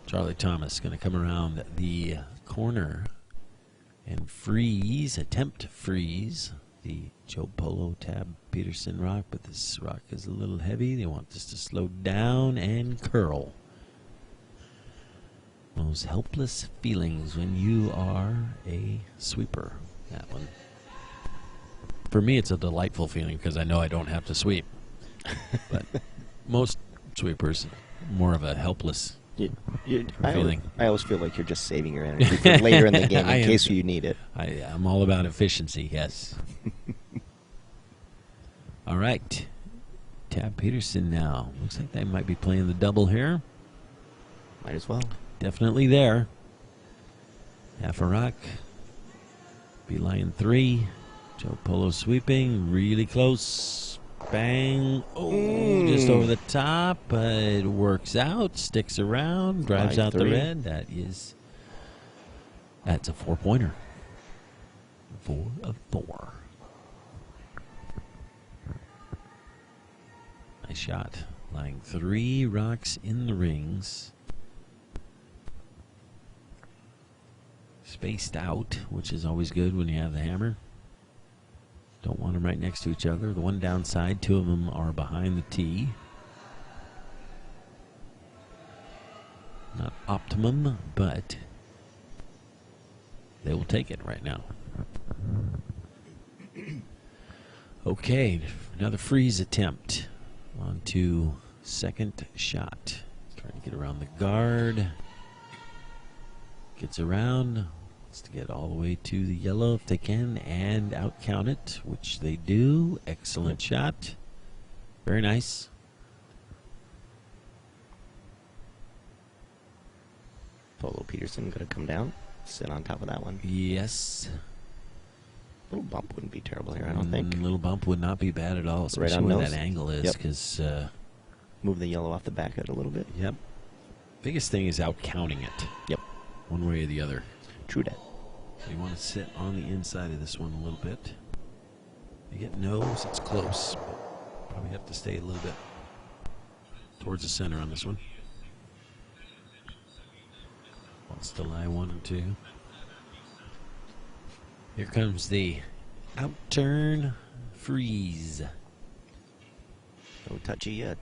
Charlie Thomas going to come around the corner and freeze, attempt to freeze the Joe Polo Tab Peterson rock, but this rock is a little heavy. They want this to slow down and curl. Those helpless feelings when you are a sweeper. That one. For me, it's a delightful feeling because I know I don't have to sweep. But most sweepers, more of a helpless feeling. I always feel like you're just saving your energy for later in the game in case you need it. I'm all about efficiency, yes. All right. Tab Peterson now. Looks like they might be playing the double here. Might as well. Definitely there. Half a rock. Beeline 3. Joe Polo sweeping. Really close. Bang. Oh, just over the top. But it works out. Sticks around. Drives Line out the 3. red. That's a 4-pointer. 4 of 4. Nice shot. Lying 3 rocks in the rings. Spaced out, which is always good when you have the hammer. Don't want them right next to each other. The one downside, 2 of them are behind the tee. optimum, but they will take it right now. Okay, another freeze attempt. On to second shot. Trying to get around the guard. Gets around. Wants to get all the way to the yellow if they can and out count it, which they do. Excellent shot. Very nice. Polo Peterson going to come down, sit on top of that one. Yes. Little bump wouldn't be terrible here, I don't think. Little bump would not be bad at all, especially on where nose. that angle is, because Move the yellow off the back of it a little bit. yep. Biggest thing is out counting it. Yep. One way or the other. True that. You want to sit on the inside of this one a little bit. You get nose, it's close. But probably have to stay a little bit towards the center on this one. Wants to lie 1 and 2. Here comes the out turn freeze. No touchy yet.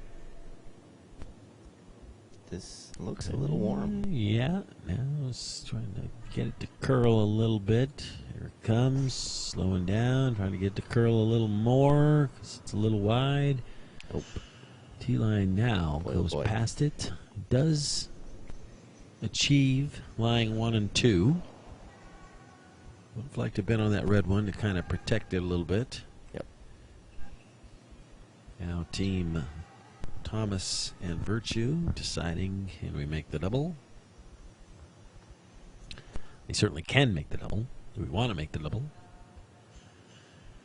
This looks a little warm. Yeah, now it's trying to get it to curl a little bit. Here it comes, slowing down, trying to get it to curl a little more because it's a little wide. Nope. T-line now Boy, goes boy. past it. Does achieve lying 1 and 2. Would have liked to have been on that red one to kind of protect it a little bit. Yep. Now team Thomas and Virtue deciding, can we make the double? They certainly can make the double. Do we want to make the double?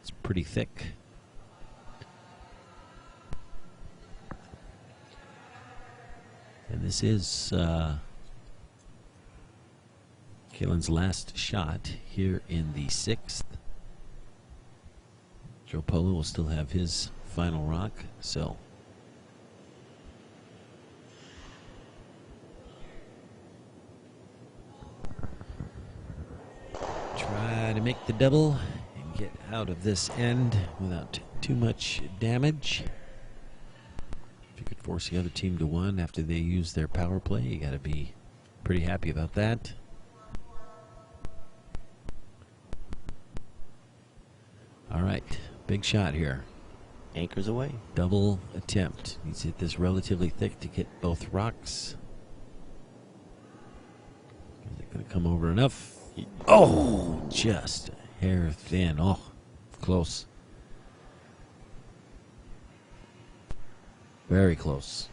It's pretty thick. And this is Kalen's last shot here in the 6th. Joe Polo will still have his final rock, so try to make the double and get out of this end without too much damage. If you could force the other team to 1 after they use their power play, you got to be pretty happy about that. All right, big shot here. Anchors away. Double attempt. Needs to hit this relatively thick to get both rocks. Is it going to come over enough? Oh, just hair thin. Oh, close. Very close.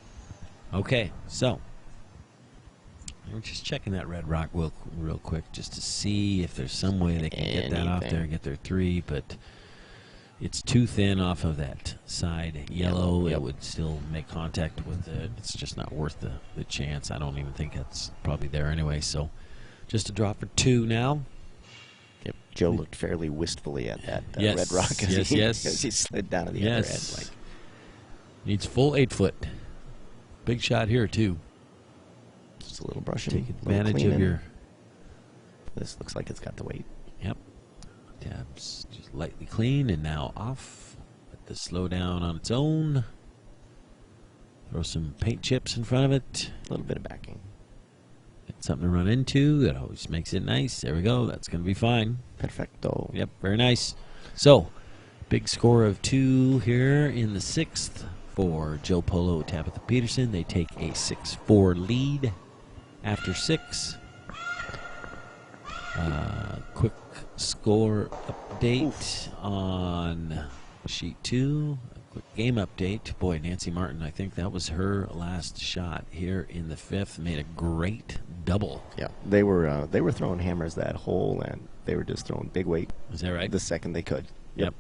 Okay, so we're just checking that red rock real quick just to see if there's some way they can get that off there and get their 3, but it's too thin off of that side yellow. Yep. It would still make contact with it. It's just not worth the chance. I don't even think it's probably there anyway. So just a drop for 2 now. Yep. Joe looked fairly wistfully at that Yes. red rock as Yes. as he slid down to the other end. Like, Needs full 8 foot. Big shot here too. just a little brushing. Take little advantage of cleaning. your. This looks like it's got the weight. Yep. Tabs just lightly clean and now off. Let this slow down on its own. Throw some paint chips in front of it. A little bit of backing. Get something to run into. That always makes it nice. There we go. That's going to be fine. Perfecto. Yep, very nice. So, big score of 2 here in the 6th for Joe Polo, Tabitha Peterson. They take a 6-4 lead after 6. Quick score update on sheet 2. A quick game update. Boy, Nancy Martin, I think that was her last shot here in the 5th. Made a great double. Yeah, they were throwing hammers that hole, and they were just throwing big weight. Is that right? The second they could. Yep.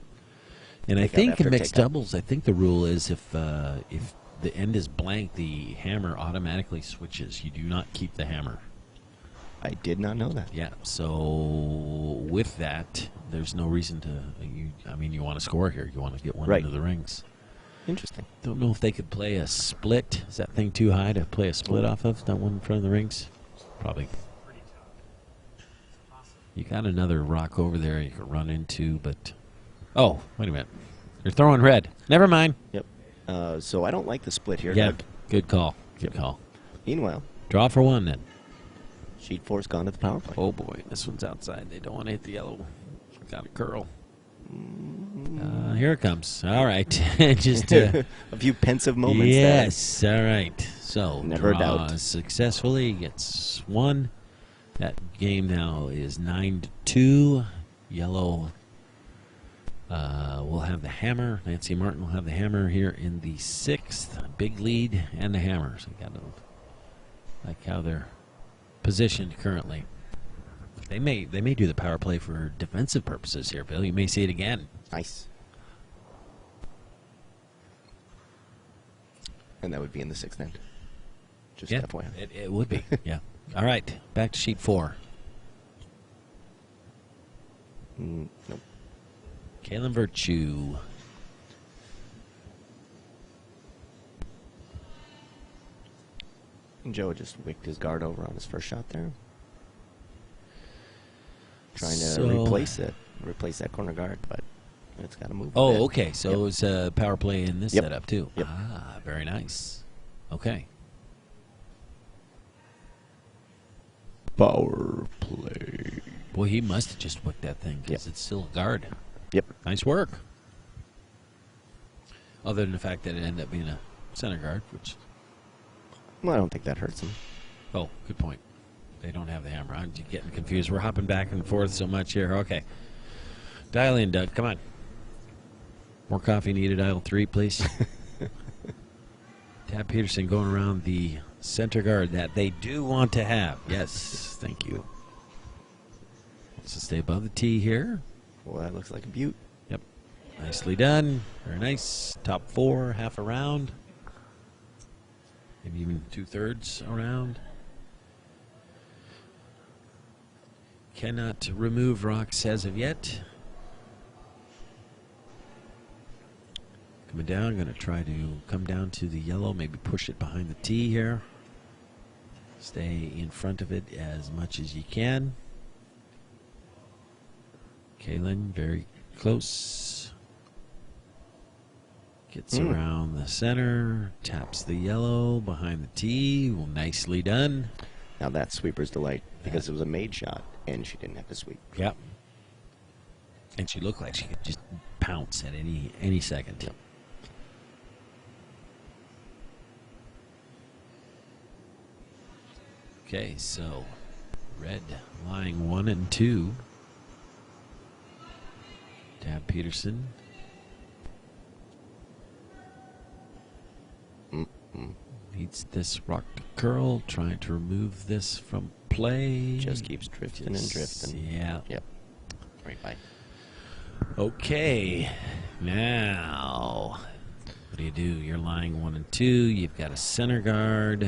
And I Take out think after in mixed takeout. doubles, I think the rule is if the end is blank, the hammer automatically switches. You do not keep the hammer. I did not know that. Yeah. So with that, there's no reason to. You want to score here. You want to get one Right. into the rings. Interesting. Don't know if they could play a split. Is that thing too high to play a split off of? Not one in front of the rings. Probably. You got another rock over there you could run into, but oh, wait a minute. You're throwing red. Never mind. Yep. So I don't like the split here. Yeah, Doug. good call. Good call. Meanwhile, Draw for 1 then. Sheet 4's gone to the power play. Oh boy, this one's outside. They don't want to hit the yellow. Got a curl. Here it comes. All right. Just A few pensive moments yes. All right. So Never draw doubt. successfully. Gets one. That game now is 9-2. Yellow will have the hammer. Nancy Martin will have the hammer here in the 6th. Big lead and the hammer. So you got to like how they're positioned currently. They may do the power play for defensive purposes here, Bill. You may see it again. Nice. And that would be in the 6th end. Just Yeah, FYI. it would be. Yeah. All right, back to sheet 4. Nope. Kalen Virtue. And Joe just wicked his guard over on his first shot there. Trying to replace that corner guard, but it's got to move. a bit. Okay. So Yep. it was a power play in this Yep. setup too. Yep. Ah, very nice. Okay. Power play. Boy, he must have just booked that thing because Yep. it's still a guard. Yep. Nice work. Other than the fact that it ended up being a center guard, which, Well, I don't think that hurts him. oh, good point. They don't have the hammer. I'm getting confused. We're hopping back and forth so much here. Okay. Dial in, Doug. Come on. More coffee needed. Aisle 3, please. Tab Peterson going around the center guard that they do want to have. Yes. Thank you. Wants to stay above the tee here. Well, that looks like a beaut. Yep. Nicely done. Very nice. Top 4, half around. Maybe even 2/3 around. Cannot remove rocks as of yet. Coming down, going to try to come down to the yellow, maybe push it behind the tee here. Stay in front of it as much as you can. Kalen, very close. Gets around the center, taps the yellow behind the tee. Well, nicely done. Now that's sweeper's delight because it was a made shot and she didn't have to sweep. Yep. And she looked like she could just pounce at any second. Yep. Okay, so red lying 1 and 2. Tab Peterson. Needs this rock to curl, trying to remove this from play. Just keeps drifting and drifting. Yeah. Yep. Right by. Okay, now what do? You're lying 1 and 2. You've got a center guard.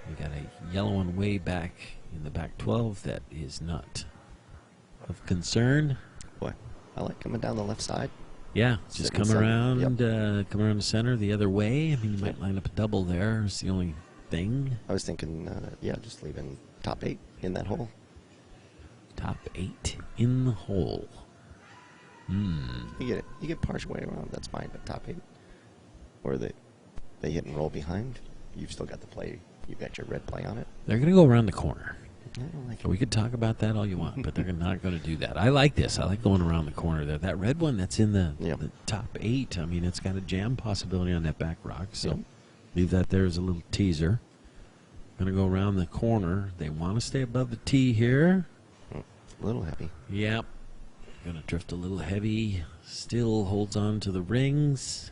You got a yellow one way back in the back 12. That is not of concern. Boy, I like coming down the left side. Yeah, just Second come center. around, Yep. come around the center the other way. I mean, you might line up a double there. It's the only thing. I was thinking, just leaving top 8 in that hole. Top 8 in the hole. You get partial way around, that's fine, but top 8. Or they hit and roll behind, you've still got the play. You've got your red play on it. They're going to go around the corner. I don't like We could talk about that all you want, but they're not going to do that. I like this. I like going around the corner there. That red one that's in the top 8, I mean, it's got a jam possibility on that back rock, so Yep. leave that there as a little teaser. Going to go around the corner. They want to stay above the tee here. A little heavy. Yep. Going to drift a little heavy. Still holds on to the rings.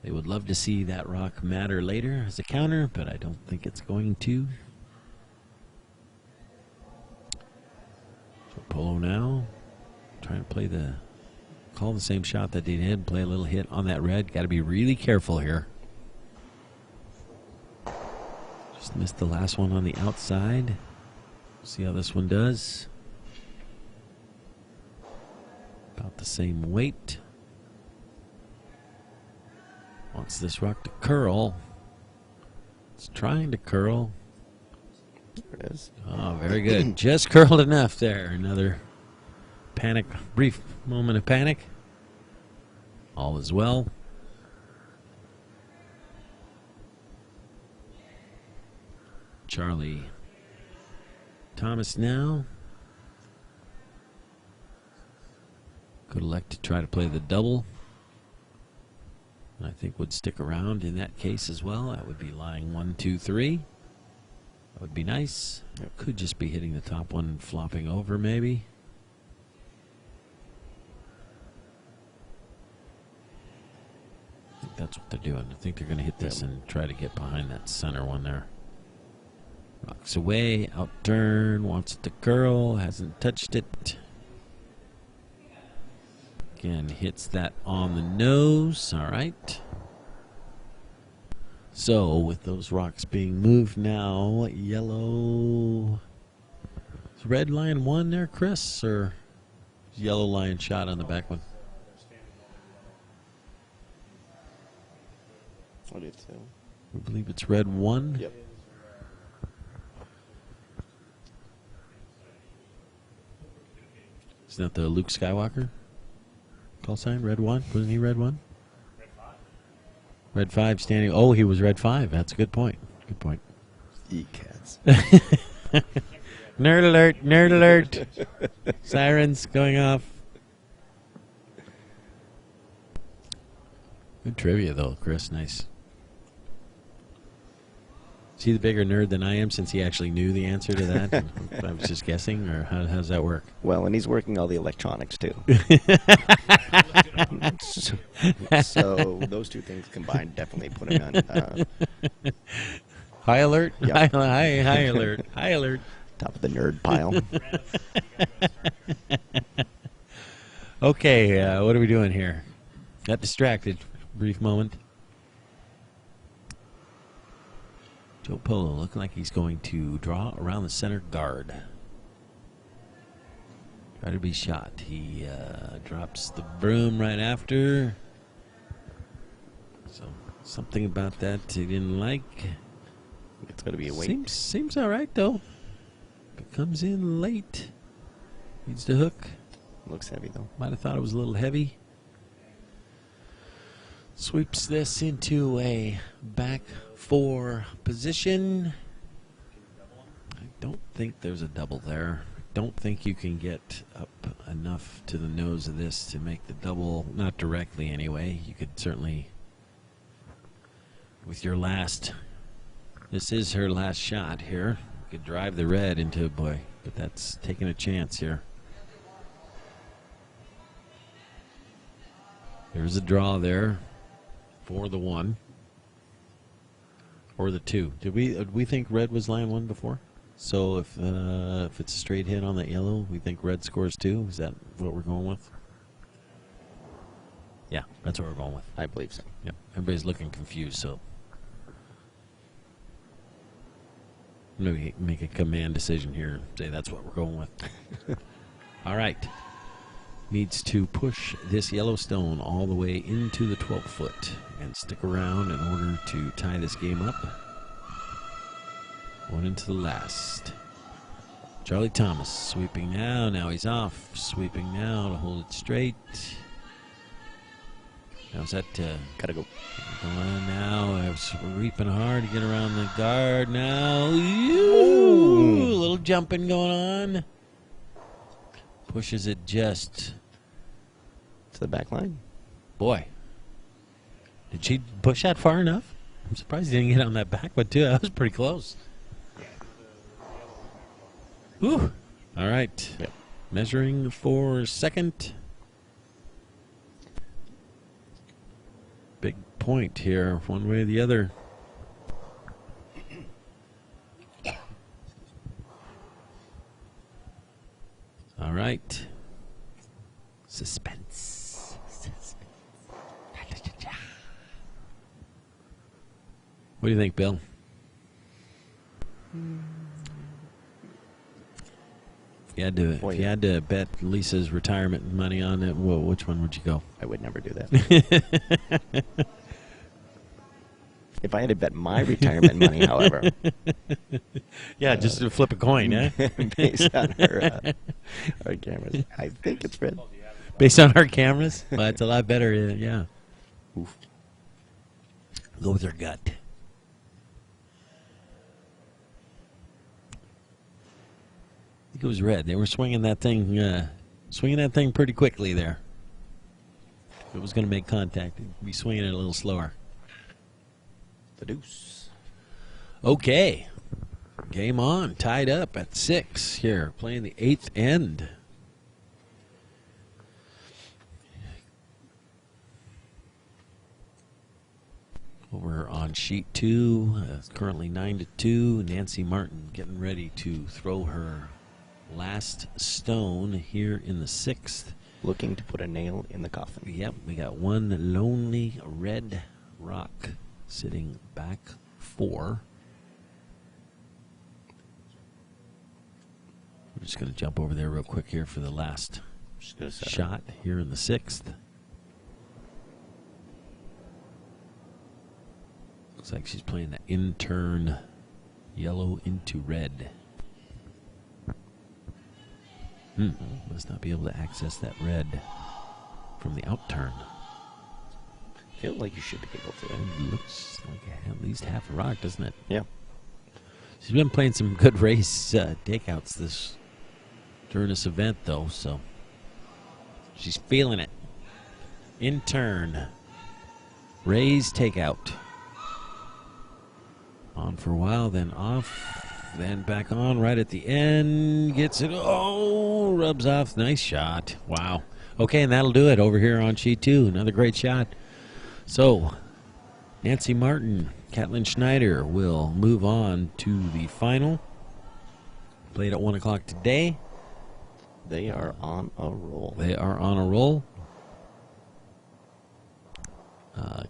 They would love to see that rock matter later as a counter, but I don't think it's going to. So Polo now trying to call the same shot that they did, play a little hit on that red. Got to be really careful here. Just missed the last one on the outside. See how this one does. About the same weight. Wants this rock to curl. It's trying to curl. There it is. Oh, very good. Just curled enough there. Another panic, brief moment of panic. All is well. Charlie Thomas now. Could elect to try to play the double. I think would stick around in that case as well. That would be lying 1, 2, 3. That would be nice. Could just be hitting the top one, flopping over maybe. I think that's what they're doing. I think they're going to hit this and try to get behind that center one there. Rocks away, out turn, wants it to curl, hasn't touched it. Again, hits that on the nose. All right. So, with those rocks being moved now, yellow. Is red line one there, Chris? Or yellow line shot on the back one? I did so. I believe it's red one. Yep. Isn't that the Luke Skywalker call sign? Red 1? Wasn't he red 1? Red 5 standing. Oh, he was red 5. That's a good point. Good point. E-cats. Nerd alert. Nerd alert. Sirens going off. Good trivia, though, Chris. Nice. Is he the bigger nerd than I am since he actually knew the answer to that? I was just guessing, or how does that work? Well, and he's working all the electronics, too. So those two things combined definitely put him on High alert? Yep. High alert. High alert. top of the nerd pile. Okay, what are we doing here? Got distracted for a brief moment. Joe Polo looking like he's going to draw around the center guard. Try to be shot. He drops the broom right after. So something about that he didn't like. It's going to be a wait. Seems all right though. If it comes in late, needs to hook. Looks heavy, though. Might have thought it was a little heavy. Sweeps this into a back 4 position. I don't think there's a double there. Don't think you can get up enough to the nose of this to make the double, not directly anyway. You could certainly, with your last, this is her last shot here. You could drive the red into a boy, but that's taking a chance here. There's a draw there for the 1 or the 2. Did we think red was line 1 before? So if it's a straight hit on that yellow, we think red scores 2. Is that what we're going with? Yeah, that's what we're going with. I believe so. Yep. Everybody's looking confused, so maybe make a command decision here. Say that's what we're going with. All right. Needs to push this yellow stone all the way into the 12th foot and stick around in order to tie this game up. One into the last. Charlie Thomas sweeping now. Now he's off. Sweeping now to hold it straight. How's that? Gotta go. Going on now. Sweeping hard to get around the guard now. Ooh, a little jumping going on. Pushes it just To the back line. Boy, did she push that far enough? I'm surprised he didn't get on that back one too. That was pretty close. Whew. All right. Yep. Measuring for second. Big point here, one way or the other. All right. Suspense. What do you think, Bill? If you had to bet Lisa's retirement money on it, which one would you go? I would never do that. If I had to bet my retirement money, however. Yeah, just to flip a coin, eh? Based on our cameras. I think it's red. Based on our cameras? Well, it's a lot better, yeah. Oof. Go with your gut. think it was red. They were swinging that thing pretty quickly there. If it was going to make contact, it'd be swinging it a little slower. The deuce. Okay. Game on. Tied up at 6 here. Playing the 8th end. Over on sheet 2. Currently 9-2. Nancy Martin getting ready to throw her last stone here in the 6th. Looking to put a nail in the coffin. Yep, we got one lonely red rock sitting back 4. We're just going to jump over there real quick here for the last shot here in the 6th. Looks like she's playing the in-turn yellow into red. Must not be able to access that red from the outturn. I feel like you should be able to. It looks like at least half a rock, doesn't it? Yeah. She's been playing some good race takeouts during this event, though, so she's feeling it. In turn, raise takeout. On for a while, then off, then back on right at the end. Gets it. Oh, rubs off. Nice shot. Wow. Okay, and that'll do it over here on sheet 2. Another great shot. So, Nancy Martin, Catlin Schneider will move on to the final. Played at 1 o'clock today. They are on a roll. They are on a roll.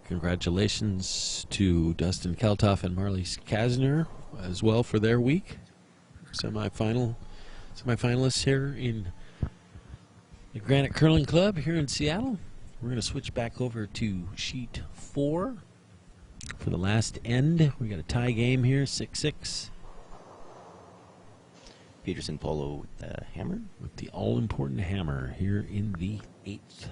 Congratulations to Dustin Kalthoff and Marlies Kasner as well for their week. Semifinalists here in the Granite Curling Club here in Seattle. We're going to switch back over to sheet 4 for the last end. We got a tie game here, 6-6. Peterson Polo with the hammer. With the all-important hammer here in the 8th.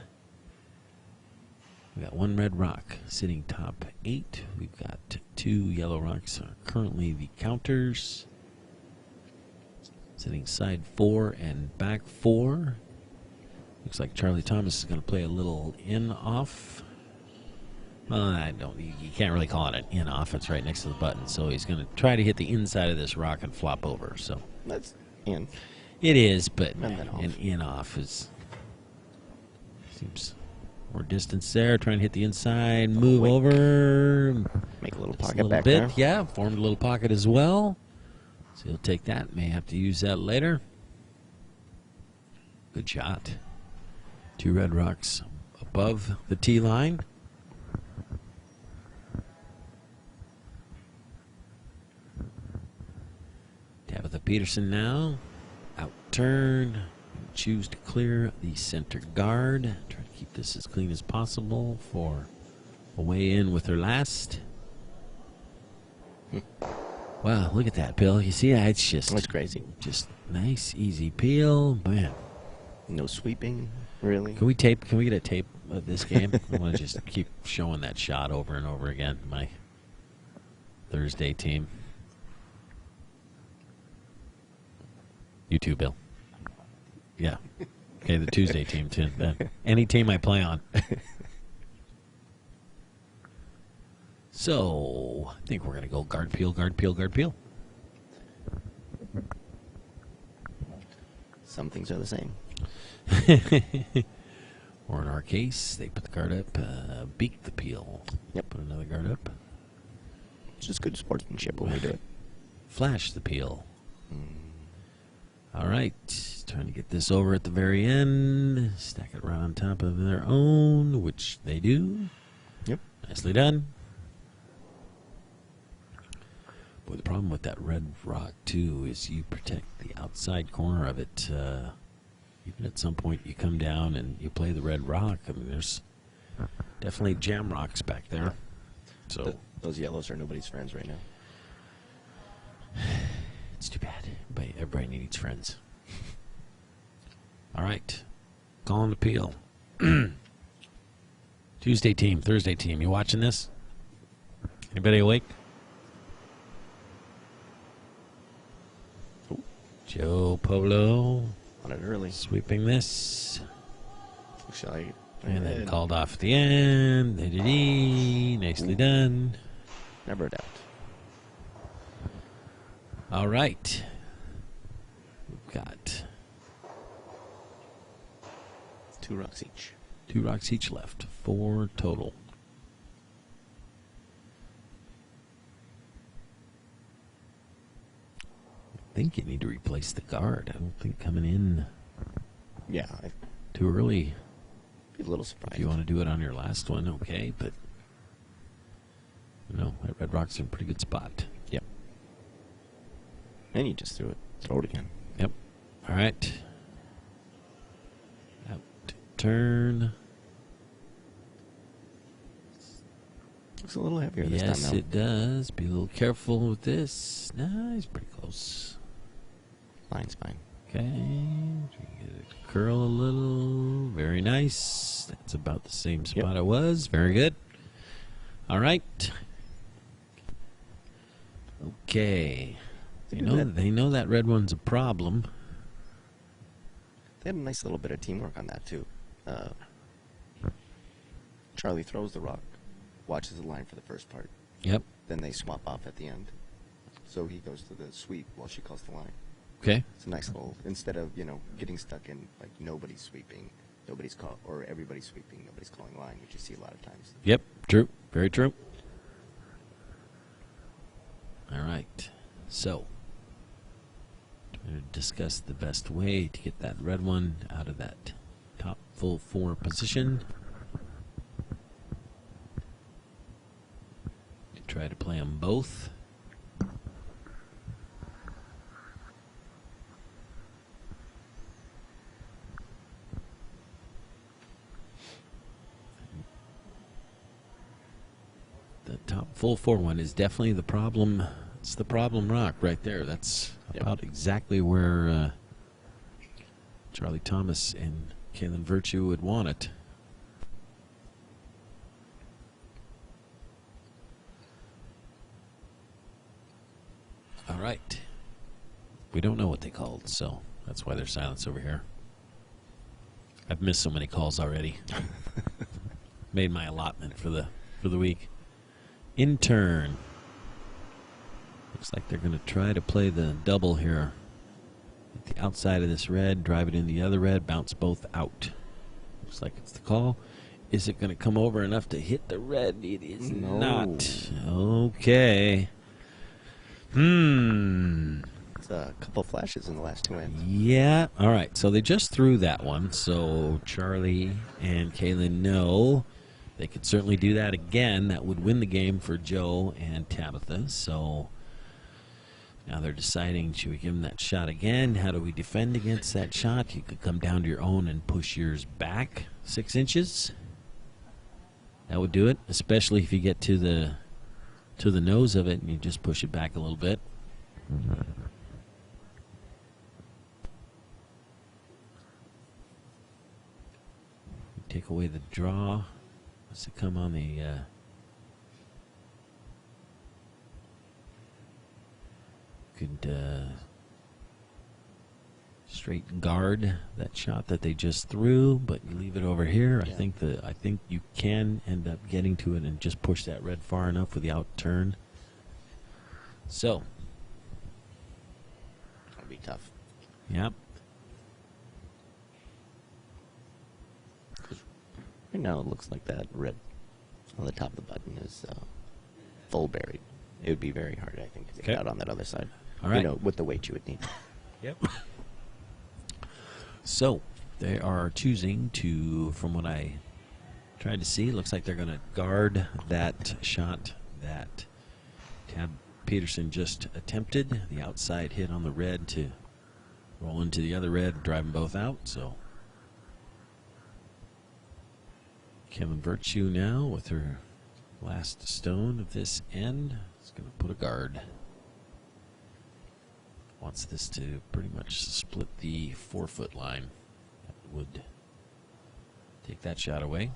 We got one red rock sitting top 8. We've got 2 yellow rocks currently the counters. Sitting side 4 and back 4. Looks like Charlie Thomas is going to play a little in-off. You can't really call it an in-off. It's right next to the button. So he's going to try to hit the inside of this rock and flop over. So That's in. it is, but And then off. an in-off seems more distance there. Trying to hit the inside, move Wait. over. Make a little Just pocket a little back bit, there. yeah. Formed a little pocket as well. So he'll take that. May have to use that later. Good shot. 2 red rocks above the tee line. Tabitha Peterson now. Out turn. Choose to clear the center guard. Try to keep this as clean as possible for a way in with her last. Wow, look at that, Bill. You see that? It's That's crazy. just nice, easy peel. Man, No sweeping, really. can we get a tape of this game? I want to just keep showing that shot over and over again. My Thursday team. You too, Bill. Yeah. Okay, the Tuesday team too. Any team I play on. So, I think we're going to go guard peel, guard peel, guard peel. Some things are the same. Or in our case, they put the guard up, beak the peel. Yep. Put another guard up. It's just good sportsmanship when we do it. Flash the peel. All right. Trying to get this over at the very end. Stack it right on top of their own, which they do. Yep. Nicely done. Boy, the problem with that red rock, too, is you protect the outside corner of it. Even at some point you come down and you play the red rock. I mean, there's definitely jam rocks back there. So Those yellows are nobody's friends right now. it's too bad. But everybody needs friends. All right. Calling the peel. Tuesday team, Thursday team. You watching this? Anybody awake? Joe Polo On it early. sweeping this. Looks like. And then called off at the end. Nicely done. Never a doubt. All right. We've got 2 rocks each. 2 rocks each left. 4 total. I think you need to replace the guard. I don't think coming in Yeah, I'd too early. be a little surprised. If you want to do it on your last one, okay, but that red rock's in a pretty good spot. Yep. And you just threw it. Throw it again. Yep. All right. Out to turn. Looks a little heavier this Yes, time, though. it does. Be a little careful with this. Nah, he's pretty close. Line's fine. Okay. Get it to curl a little. Very nice. That's about the same spot it was. Very good. All right. Okay. They know that red one's a problem. They had a nice little bit of teamwork on that, too. Charlie throws the rock, watches the line for the first part. Yep. Then they swap off at the end. So he goes to the sweep while she calls the line. Okay. It's a nice little, instead of, getting stuck in, like, nobody's sweeping, or everybody's sweeping, nobody's calling line, which you see a lot of times. Yep. True. Very true. All right. So, we're going to discuss the best way to get that red one out of that top full 4 position. Try to play them both. The top full 4 one is definitely the problem. It's the problem rock right there. That's about exactly where Charlie Thomas and Kaylin Virtue would want it. All right. We don't know what they called, so that's why there's silence over here. I've missed so many calls already. Made my allotment for the week. In turn. Looks like they're going to try to play the double here. At the outside of this red, drive it in the other red, bounce both out. Looks like it's the call. Is it going to come over enough to hit the red? It is not. Okay. It's a couple flashes in the last 2 ends. Yeah. All right. So they just threw that one. So Charlie and Kaylin know they could certainly do that again. That would win the game for Joe and Tabitha. So now they're deciding, should we give them that shot again? How do we defend against that shot? You could come down to your own and push yours back 6 inches. That would do it, especially if you get to the nose of it and you just push it back a little bit. Take away the draw. Does it come on the could straight guard that shot that they just threw, but you leave it over here. Yeah. I think you can end up getting to it and just push that red far enough with the out turn. So That'd be tough. yep. Right now it looks like that red on the top of the button is full buried. It would be very hard, I think, to get out on that other side. All right. With the weight you would need. Yep. So they are choosing to, from what I tried to see, looks like they're going to guard that shot that Tab Peterson just attempted. The outside hit on the red to roll into the other red, drive them both out. So Kevin Virtue now with her last stone of this end is going to put a guard. Wants this to pretty much split the 4-foot line. That would take that shot away.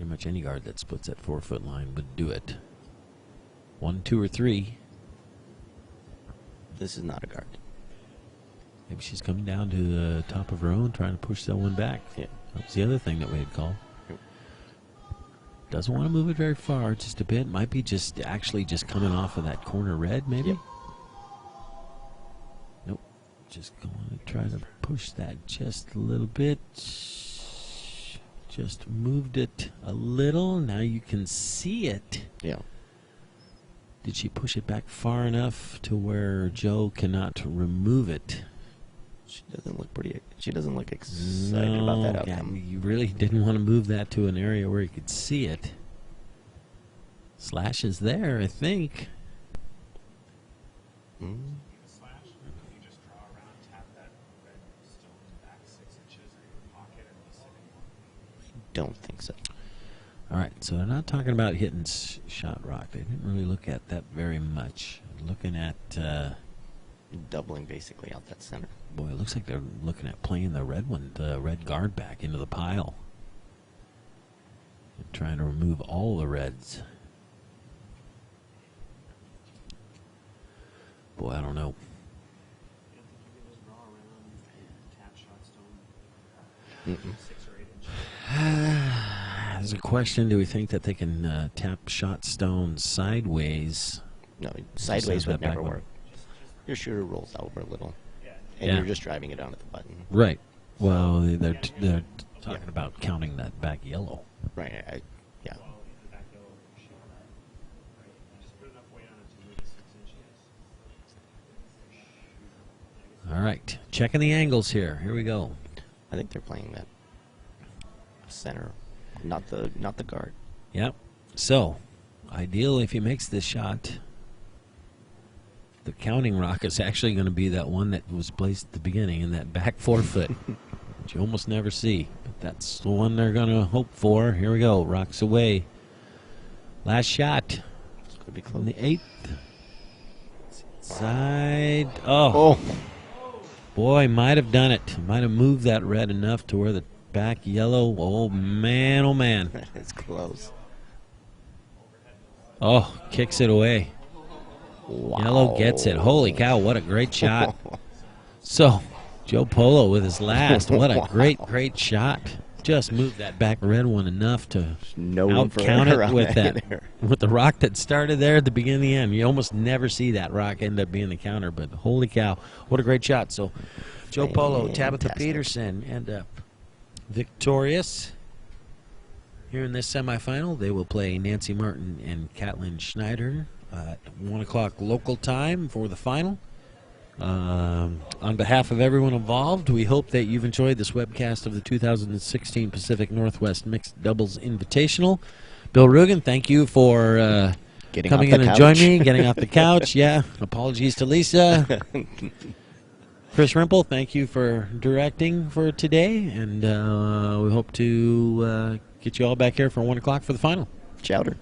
Pretty much any guard that splits that 4-foot line would do it. 1, 2, or 3. This is not a guard. Maybe she's coming down to the top of her own, trying to push that one back. Yeah. That was the other thing that we had called. Yep. Doesn't want to move it very far, just a bit. Might be just actually just coming off of that corner red, maybe? Yep. Nope. Just going to try to push that just a little bit. Just moved it a little. Now you can see it. Yeah. Did she push it back far enough to where Joe cannot remove it? She doesn't look excited about that outcome. You really didn't want to move that to an area where you could see it. Slash is there, I think. Mm. Don't think so. All right, so they're not talking about hitting shot rock. They didn't really look at that very much. Looking at, Doubling basically out that center. boy, it looks like they're looking at playing the red one, the red guard back into the pile. And trying to remove all the reds. Boy, I don't know. Mm-mm. There's a question, do we think that they can tap shot stone sideways? No, sideways that would back never one. work. Your shooter rolls over a little, and Yeah. you're just driving it down at the button. Right. Well, they're talking about counting that back yellow. Right. Yeah. All right, checking the angles here. Here we go. I think they're playing that center, not the guard. Yep. So, ideal if he makes this shot. The counting rock is actually going to be that one that was placed at the beginning in that back 4-foot, which you almost never see. But that's the one they're going to hope for. Here we go. Rocks away. Last shot. It's going to be On close. the 8th. Side. Oh. Boy, might have done it. Might have moved that red enough to where the back yellow. Oh, man, oh, man. It's close. Oh, kicks it away. Wow. Yellow gets it. Holy cow, what a great shot. So, Joe Polo with his last. What a great shot. Just moved that back red one enough to No room for out-count error it on with that that. either. With the rock that started there at the beginning and the end. You almost never see that rock end up being the counter, but holy cow, what a great shot. So, Joe Polo, Tabitha Fantastic. Peterson end up victorious here in this semifinal. They will play Nancy Martin and Catlin Schneider at 1 o'clock local time for the final. On behalf of everyone involved, we hope that you've enjoyed this webcast of the 2016 Pacific Northwest Mixed Doubles Invitational. Bill Rugen, thank you for coming in and joining me, getting off the couch. Yeah, apologies to Lisa. Chris Rimple, thank you for directing for today, and we hope to get you all back here for 1 o'clock for the final. Chowder.